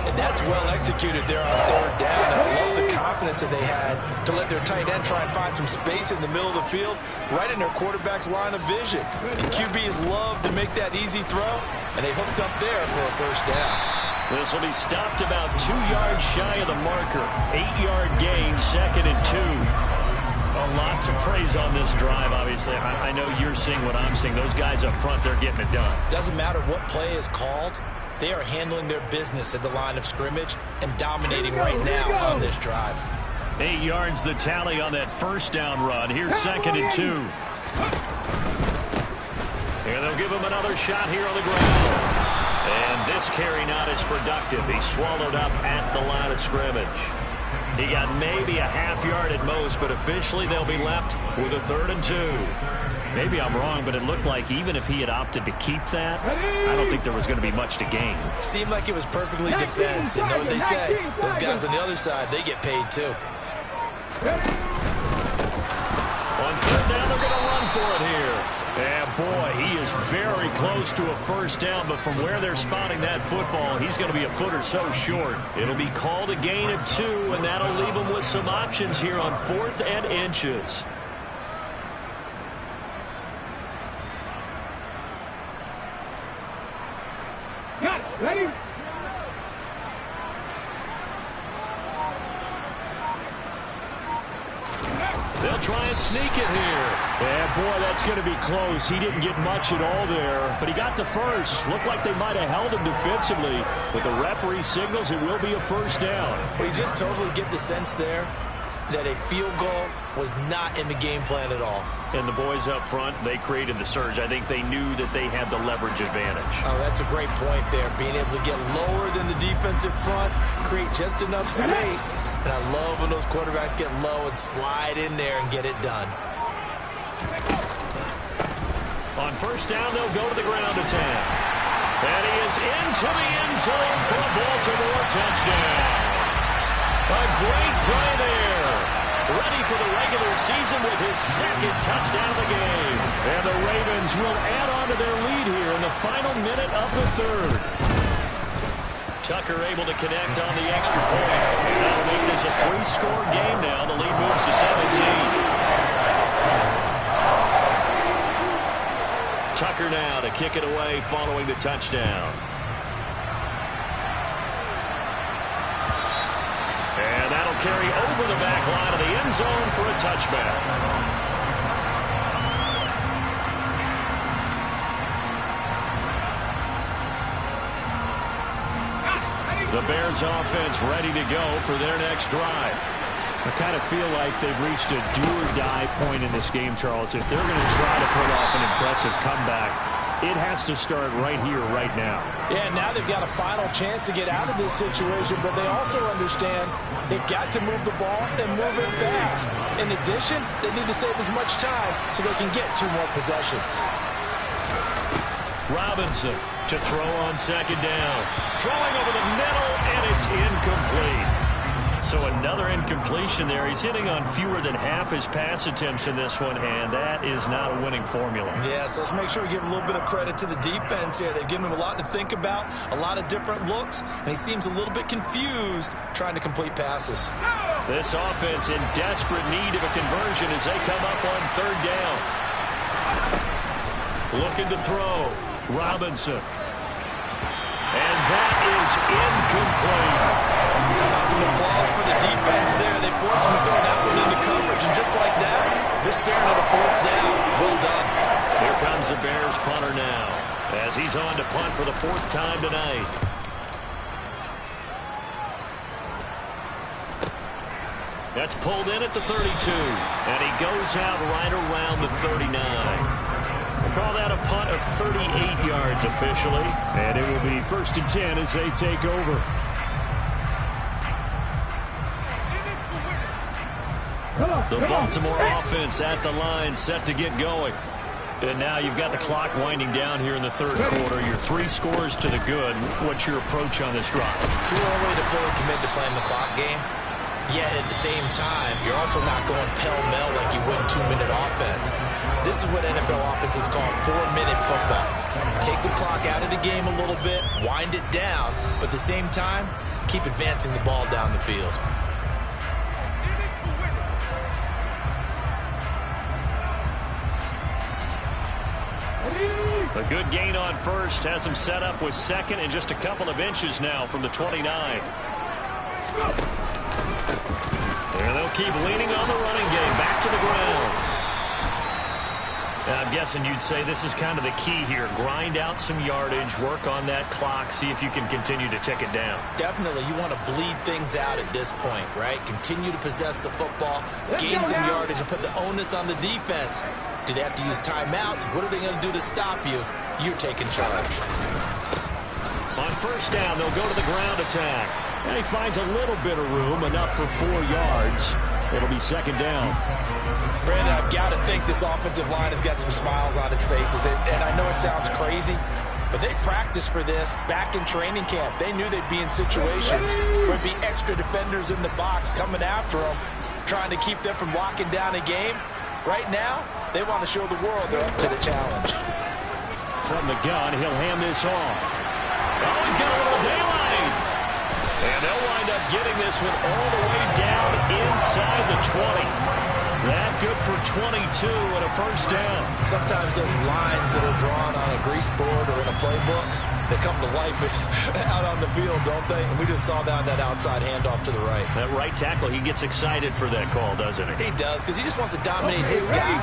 And that's well executed there on 3rd down. And I love the confidence that they had to let their tight end try and find some space in the middle of the field, right in their quarterback's line of vision. And QBs love to make that easy throw, and they hooked up there for a 1st down. This will be stopped about 2 yards shy of the marker. 8-yard gain, 2nd and 2. A lot to praise on this drive, obviously. I know you're seeing what I'm seeing. Those guys up front, they're getting it done. Doesn't matter what play is called. They are handling their business at the line of scrimmage and dominating right now on this drive. 8 yards the tally on that 1st down run. Here's 2nd and 2. And they'll give him another shot here on the ground. And this carry not as productive. He's swallowed up at the line of scrimmage. He got maybe a half yard at most, but officially they'll be left with a 3rd and 2. Maybe I'm wrong, but it looked like even if he had opted to keep that, I don't think there was going to be much to gain. Seemed like it was perfectly defense. And know what they say? Those guys on the other side, they get paid too. On 3rd down, they're going to run for it here. And boy, he is very close to a 1st down, but from where they're spotting that football, he's going to be a foot or so short. It'll be called a gain of 2, and that'll leave him with some options here on 4th and inches. Ready? They'll try and sneak it here. Yeah, boy, that's going to be close. He didn't get much at all there, but he got the first. Looked like they might have held him defensively. With the referee signals, it will be a 1st down. Well, you just totally get the sense there that a field goal was not in the game plan at all. And the boys up front, they created the surge. I think they knew that they had the leverage advantage. Oh, that's a great point there. Being able to get lower than the defensive front, create just enough space. And I love when those quarterbacks get low and slide in there and get it done. On 1st down, they'll go to the ground attack. And he is into the end zone for a Baltimore touchdown. A great play there. Ready for the regular season with his 2nd touchdown of the game. And the Ravens will add on to their lead here in the final minute of the 3rd. Tucker able to connect on the extra point. That'll make this a 3-score game now. The lead moves to 17. Tucker now to kick it away following the touchdown. And that'll carry over the back line of the end zone for a touchback. The Bears offense ready to go for their next drive. I kind of feel like they've reached a do-or-die point in this game, Charles. If they're going to try to pull off an impressive comeback, it has to start right here, right now. Yeah, now they've got a final chance to get out of this situation, but they also understand they've got to move the ball and move it fast. In addition, they need to save as much time so they can get 2 more possessions. Robinson to throw on 2nd down. Throwing over the middle, and it's incomplete. So another incompletion there. He's hitting on fewer than half his pass attempts in this one, and that is not a winning formula. Yeah, so let's make sure we give a little bit of credit to the defense here. They've given him a lot to think about, a lot of different looks, and he seems a little bit confused trying to complete passes. This offense in desperate need of a conversion as they come up on 3rd down. Looking to throw. Robinson. And that is incomplete. How about some applause for the defense there? They forced him to throw that one into coverage, and just like that, they're staring at a 4th down. Well done. Here comes the Bears punter now, as he's on to punt for the 4th time tonight. That's pulled in at the 32, and he goes out right around the 39. We'll call that a punt of 38 yards officially, and it will be 1st and 10 as they take over. The Baltimore offense at the line, set to get going. And now you've got the clock winding down here in the 3rd quarter. Your 3 scores to the good. What's your approach on this drive? Too early to fully commit to playing the clock game. Yet at the same time, you're also not going pell-mell like you would in 2-minute offense. This is what NFL offenses call 4-minute football. Take the clock out of the game a little bit, wind it down, but at the same time, keep advancing the ball down the field. A good gain on 1st has him set up with 2nd and just a couple of inches now from the 29. And they'll keep leaning on the running game. Back to the ground. And I'm guessing you'd say this is kind of the key here. Grind out some yardage, work on that clock, see if you can continue to tick it down. Definitely. You want to bleed things out at this point, right? Continue to possess the football, gain some yardage, and put the onus on the defense. Do they have to use timeouts? What are they going to do to stop you? You're taking charge. On 1st down, they'll go to the ground attack. And he finds a little bit of room, enough for 4 yards. It'll be second down. Brandon, I've got to think this offensive line has got some smiles on its faces. And I know it sounds crazy, but they practiced for this back in training camp. They knew they'd be in situations where there'd be extra defenders in the box coming after them, trying to keep them from locking down a game. Right now, they want to show the world they're up to the challenge. From the gun, he'll hand this off. Oh, he's got a little daylight. And they'll wind up getting this one all the way down inside the 20. That good for 22 and a first down. Sometimes those lines that are drawn on a grease board or in a playbook, they come to life out on the field, don't they? And we just saw that outside handoff to the right. That right tackle, he gets excited for that call, doesn't he? He does, because he just wants to dominate his guy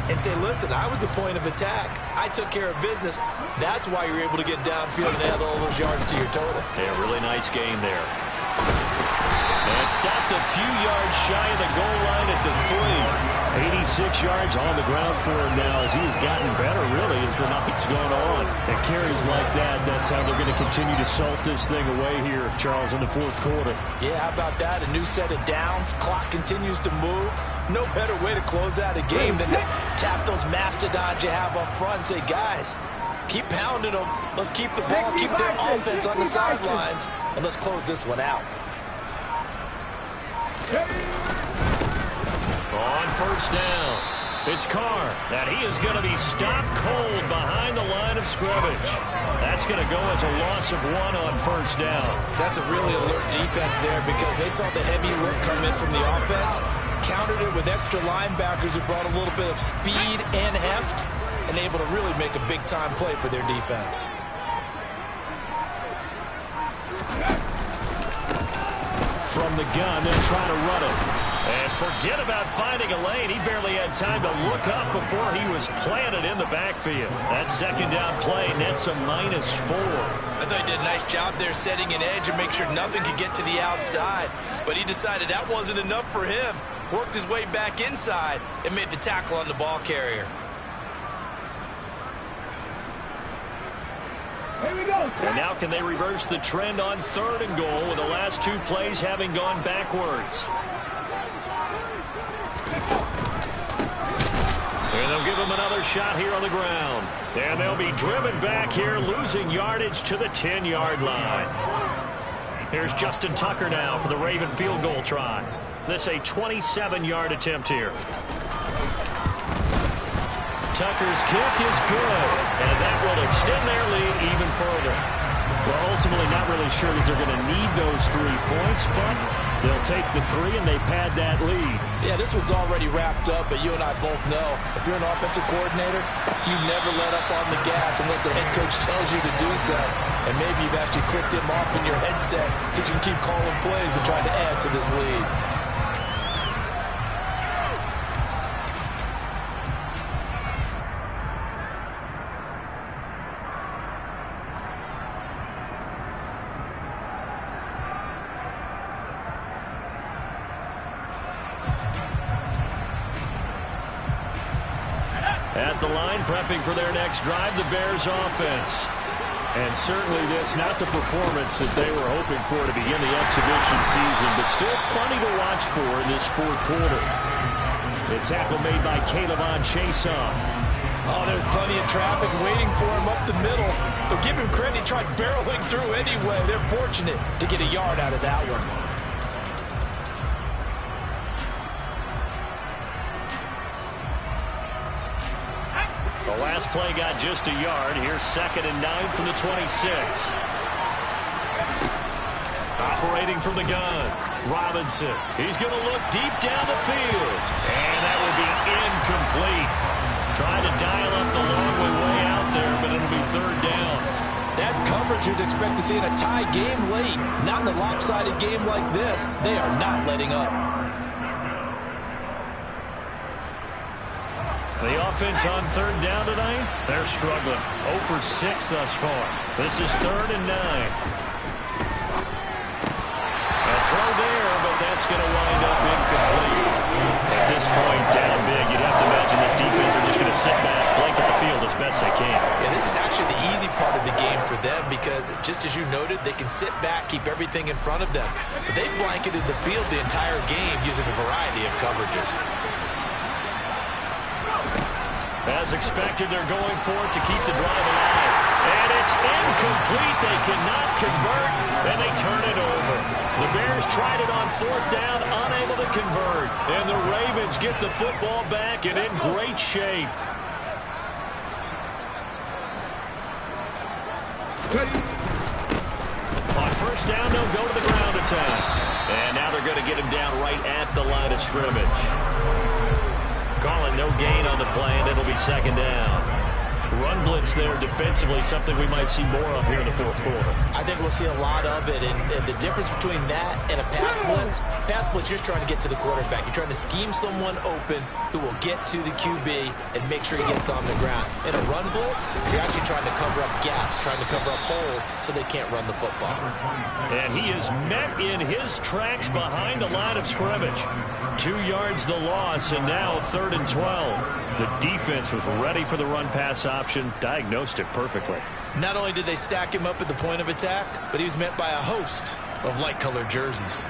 and say, listen, I was the point of attack. I took care of business. That's why you're able to get downfield and add all those yards to your total. Yeah, really nice game there. And stopped a few yards shy of the goal line at the 3. 86 yards on the ground for him now as he has gotten better, really, as the night's gone on. And carries like that, that's how they're going to continue to salt this thing away here, Charles, in the fourth quarter. Yeah, how about that? A new set of downs. Clock continues to move. No better way to close out a game than to tap those mastodons you have up front and say, guys, keep pounding them. Let's keep the ball, keep their offense on the sidelines, and let's close this one out. On first down, it's Carr, and he is going to be stopped cold behind the line of scrimmage. That's going to go as a loss of 1 on first down. That's a really alert defense there because they saw the heavy look come in from the offense, countered it with extra linebackers who brought a little bit of speed and heft, and able to really make a big-time play for their defense. From the gun, they'll try to run it. And forget about finding a lane. He barely had time to look up before he was planted in the backfield. That second down play nets a -4. I thought he did a nice job there setting an edge and make sure nothing could get to the outside. But he decided that wasn't enough for him. Worked his way back inside and made the tackle on the ball carrier. Here we go. And now can they reverse the trend on 3rd and goal with the last 2 plays having gone backwards? And they'll give him another shot here on the ground. And they'll be driven back here, losing yardage to the 10-yard line. Here's Justin Tucker now for the Raven field goal try. This a 27-yard attempt here. Tucker's kick is good, and that will extend their lead even further. Well, ultimately not really sure that they're going to need those 3 points, but they'll take the 3 and they pad that lead. Yeah, this one's already wrapped up, but you and I both know if you're an offensive coordinator, you never let up on the gas unless the head coach tells you to do so. And maybe you've actually clicked him off in your headset so you can keep calling plays and trying to add to this lead. At the line, prepping for their next drive, the Bears offense. And certainly this, not the performance that they were hoping for to begin the exhibition season, but still plenty to watch for in this fourth quarter. The tackle made by Caleb Chason. Oh, there's plenty of traffic waiting for him up the middle. But give him credit, he tried barreling through anyway. They're fortunate to get a yard out of that one. The last play got just a yard. Here's 2nd and 9 from the 26. Operating from the gun, Robinson. He's going to look deep down the field. And that will be incomplete. Trying to dial up the long way out there, but it'll be 3rd down. That's coverage you'd expect to see in a tie game late. Not in a lopsided game like this. They are not letting up. The offense on 3rd down tonight, they're struggling. 0 for 6 thus far. This is 3rd and 9. A throw there, but that's going to wind up incomplete. At this point, down big, you'd have to imagine this defense are just going to sit back, blanket the field as best they can. Yeah, this is actually the easy part of the game for them because, just as you noted, they can sit back, keep everything in front of them. But they blanketed the field the entire game using a variety of coverages. As expected, they're going for it to keep the drive alive. And it's incomplete. They cannot convert, and they turn it over. The Bears tried it on 4th down, unable to convert. And the Ravens get the football back and in great shape. On 1st down, they'll go to the ground attack. And now they're going to get him down right at the line of scrimmage. Calling no gain on the play, and it'll be 2nd down. Run blitz there defensively, something we might see more of here in the 4th quarter. I think we'll see a lot of it, and the difference between that and a pass blitz, you're just trying to get to the quarterback. You're trying to scheme someone open who will get to the QB and make sure he gets on the ground. In a run blitz, you're actually trying to cover up gaps, trying to cover up holes so they can't run the football. And he is met in his tracks behind the line of scrimmage. 2 yards the loss, and now 3rd and 12. The defense was ready for the run-pass option, diagnosed it perfectly. Not only did they stack him up at the point of attack, but he was met by a host of light-colored jerseys.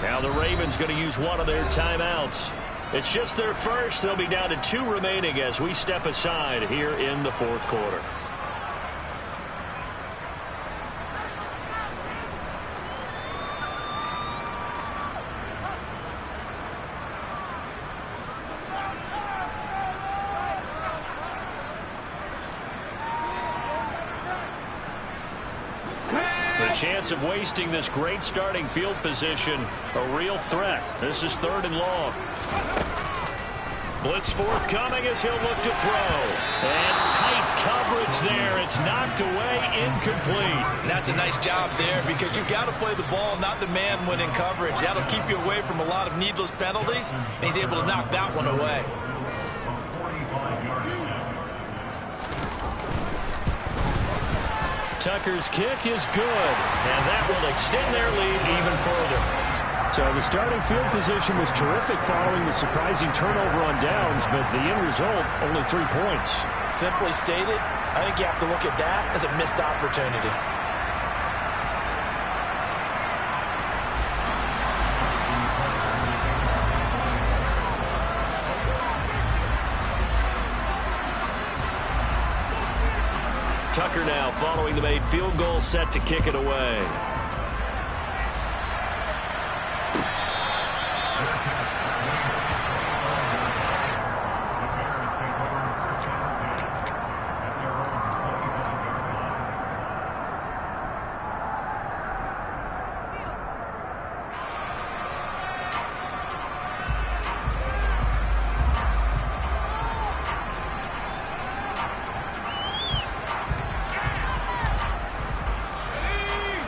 Now the Ravens going to use one of their timeouts. It's just their first. They'll be down to 2 remaining as we step aside here in the 4th quarter. The chance of wasting this great starting field position, a real threat. This is 3rd and long. Blitz forthcoming as he'll look to throw. And tight coverage there. It's knocked away, incomplete. And that's a nice job there because you've got to play the ball, not the man when in coverage. That'll keep you away from a lot of needless penalties, and he's able to knock that one away. Tucker's kick is good, and that will extend their lead even further. So the starting field position was terrific following the surprising turnover on downs, but the end result, only 3 points. Simply stated, I think you have to look at that as a missed opportunity. Tucker now following the made field goal, set to kick it away.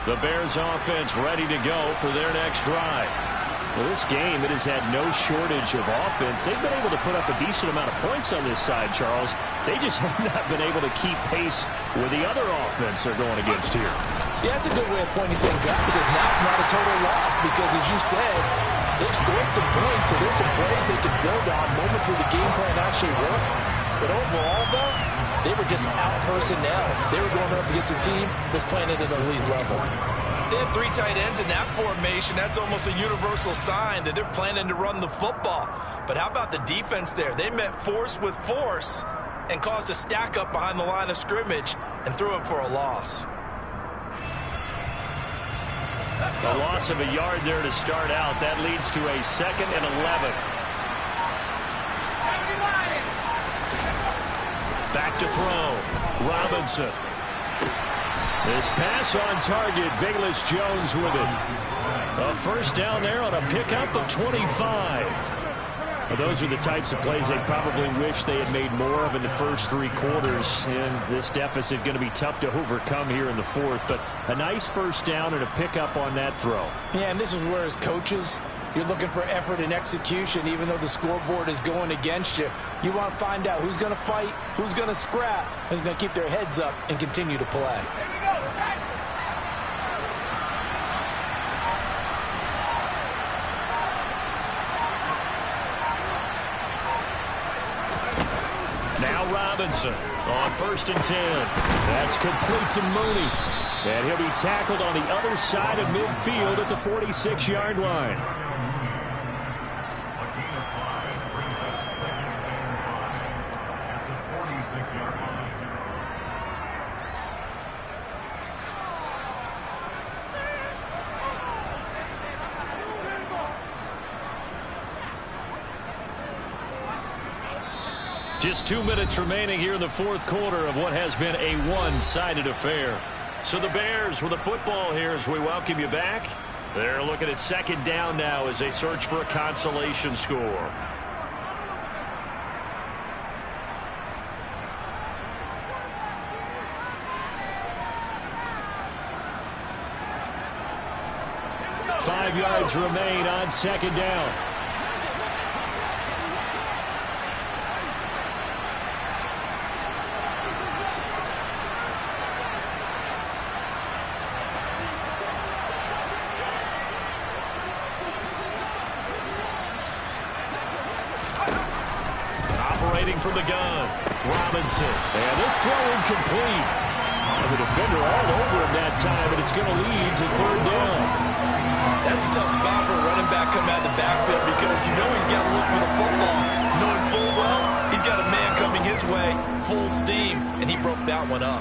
The Bears offense ready to go for their next drive. Well, this game, it has had no shortage of offense. They've been able to put up a decent amount of points on this side, Charles. They just have not been able to keep pace with the other offense they're going against here. Yeah, that's a good way of pointing things out because now it's not a total loss because, as you said, they've scored some points, so there's some plays they can build on, moments where the game plan actually worked. But overall, though, they were just out-personnel. They were going up against a team that's playing at an elite level. They had 3 tight ends in that formation. That's almost a universal sign that they're planning to run the football. But how about the defense there? They met force with force and caused a stack up behind the line of scrimmage and threw him for a loss. A loss of a yard there to start out. That leads to a 2nd and 11. Back to throw. Robinson. This pass on target. Velus-Jones with it. A 1st down there on a pickup of 25. Well, those are the types of plays they probably wish they had made more of in the first 3 quarters. And this deficit going to be tough to overcome here in the 4th. But a nice 1st down and a pickup on that throw. Yeah, and this is where as coaches, You're looking for effort and execution, even though the scoreboard is going against you. You want to find out who's going to fight, who's going to scrap, who's going to keep their heads up and continue to play. Now Robinson on 1st and 10. That's complete to Mooney. And he'll be tackled on the other side of midfield at the 46-yard line. Just 2 minutes remaining here in the 4th quarter of what has been a one-sided affair. So the Bears with the football here as we welcome you back. They're looking at 2nd down now as they search for a consolation score. Five yards remain on 2nd down. From the gun, Robinson, and this throw incomplete. And the defender all over him that time, and it's going to lead to 3rd down. That's a tough spot for a running back coming out of the backfield because you know he's got to look for the football. Knowing full well, he's got a man coming his way, full steam, and he broke that one up.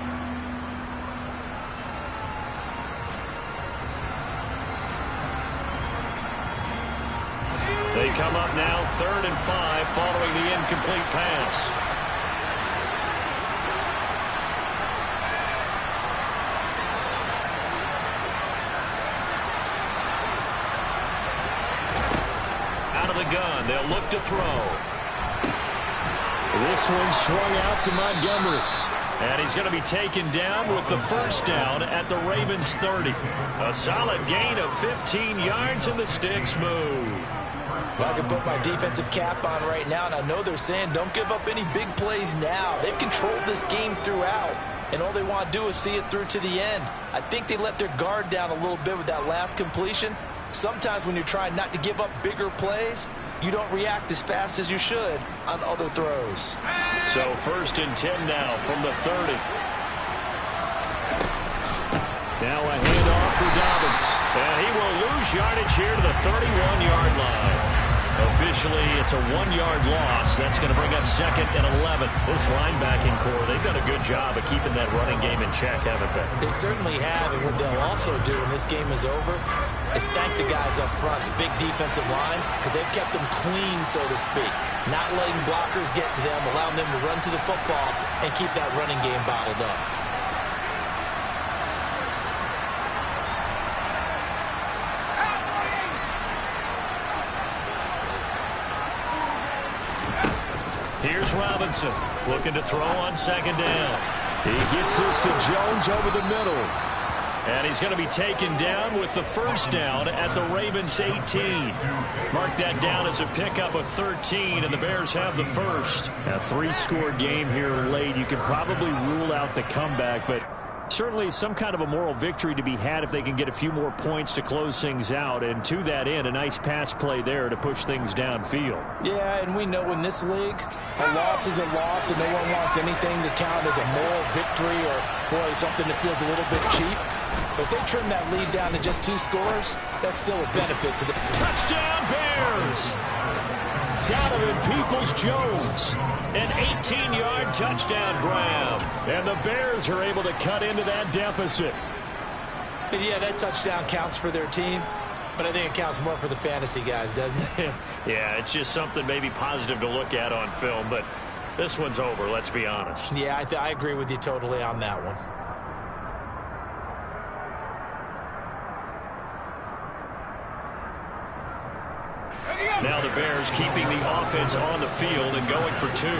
They come up now 3rd and 5 following the incomplete pass. Out of the gun, they'll look to throw. This one swung out to Montgomery. And he's going to be taken down with the 1st down at the Ravens 30. A solid gain of 15 yards and the sticks move. Well, I can put my defensive cap on right now, and I know they're saying don't give up any big plays now. They've controlled this game throughout, and all they want to do is see it through to the end. I think they let their guard down a little bit with that last completion. Sometimes when you're trying not to give up bigger plays, you don't react as fast as you should on other throws. So 1st and 10 now from the 30. Now a handoff for Dobbins. And he will lose yardage here to the 31-yard line. Officially, it's a 1-yard loss. That's going to bring up 2nd and 11. This linebacking core, they've done a good job of keeping that running game in check, haven't they? They certainly have, and what they'll also do when this game is over is thank the guys up front, the big defensive line, because they've kept them clean, so to speak. Not letting blockers get to them, allowing them to run to the football and keep that running game bottled up. Here's Robinson looking to throw on 2nd down. He gets this to Jones over the middle. And he's going to be taken down with the 1st down at the Ravens 18. Mark that down as a pickup of 13, and the Bears have the 1st. A 3-score game here late. You can probably rule out the comeback, but certainly some kind of a moral victory to be had if they can get a few more points to close things out. And to that end, a nice pass play there to push things downfield. Yeah, and we know in this league, a loss is a loss, and no one wants anything to count as a moral victory or, boy, something that feels a little bit cheap. But if they trim that lead down to just 2 scores, that's still a benefit to the... Touchdown, Bears! Donovan Peoples-Jones. An 18-yard touchdown grab. And the Bears are able to cut into that deficit. But yeah, that touchdown counts for their team. But I think it counts more for the fantasy guys, doesn't it? Yeah, it's just something maybe positive to look at on film. But this one's over, let's be honest. Yeah, I agree with you totally on that one. Now the Bears keeping the offense on the field and going for 2. And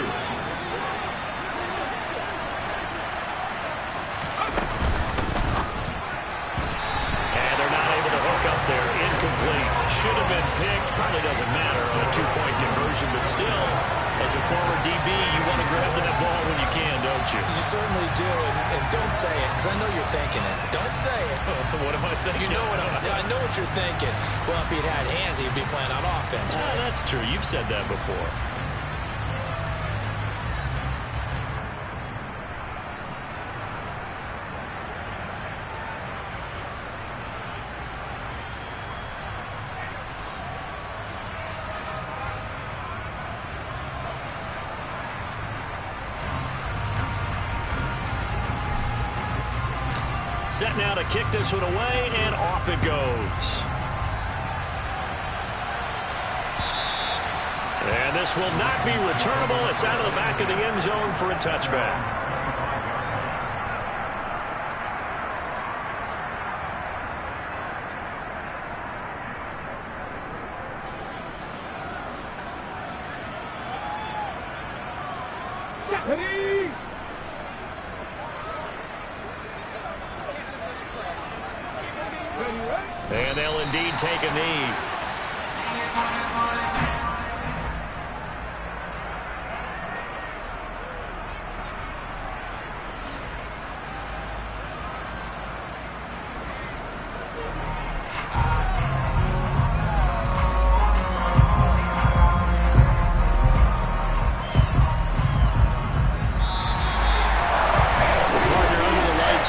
they're not able to hook up there. Incomplete. Should have been picked DB, you want to grab that ball when you can, don't you? You certainly do, and don't say it, because I know you're thinking it. Don't say it. What am I thinking? You know I know what you're thinking. Well, if he'd had hands, he'd be playing on offense. Right? That's true. You've said that before. Set now to kick this one away, and off it goes. And this will not be returnable. It's out of the back of the end zone for a touchback. Ready? And they'll indeed take a knee.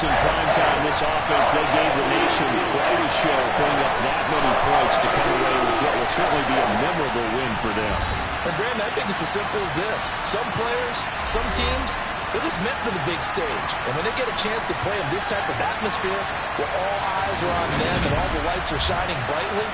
In prime time, this offense, they gave the nation quite a show, putting up that many points to come away with what will certainly be a memorable win for them. And Brandon, I think it's as simple as this. Some players, some teams, they're just meant for the big stage. And when they get a chance to play in this type of atmosphere, where all eyes are on them and all the lights are shining brightly,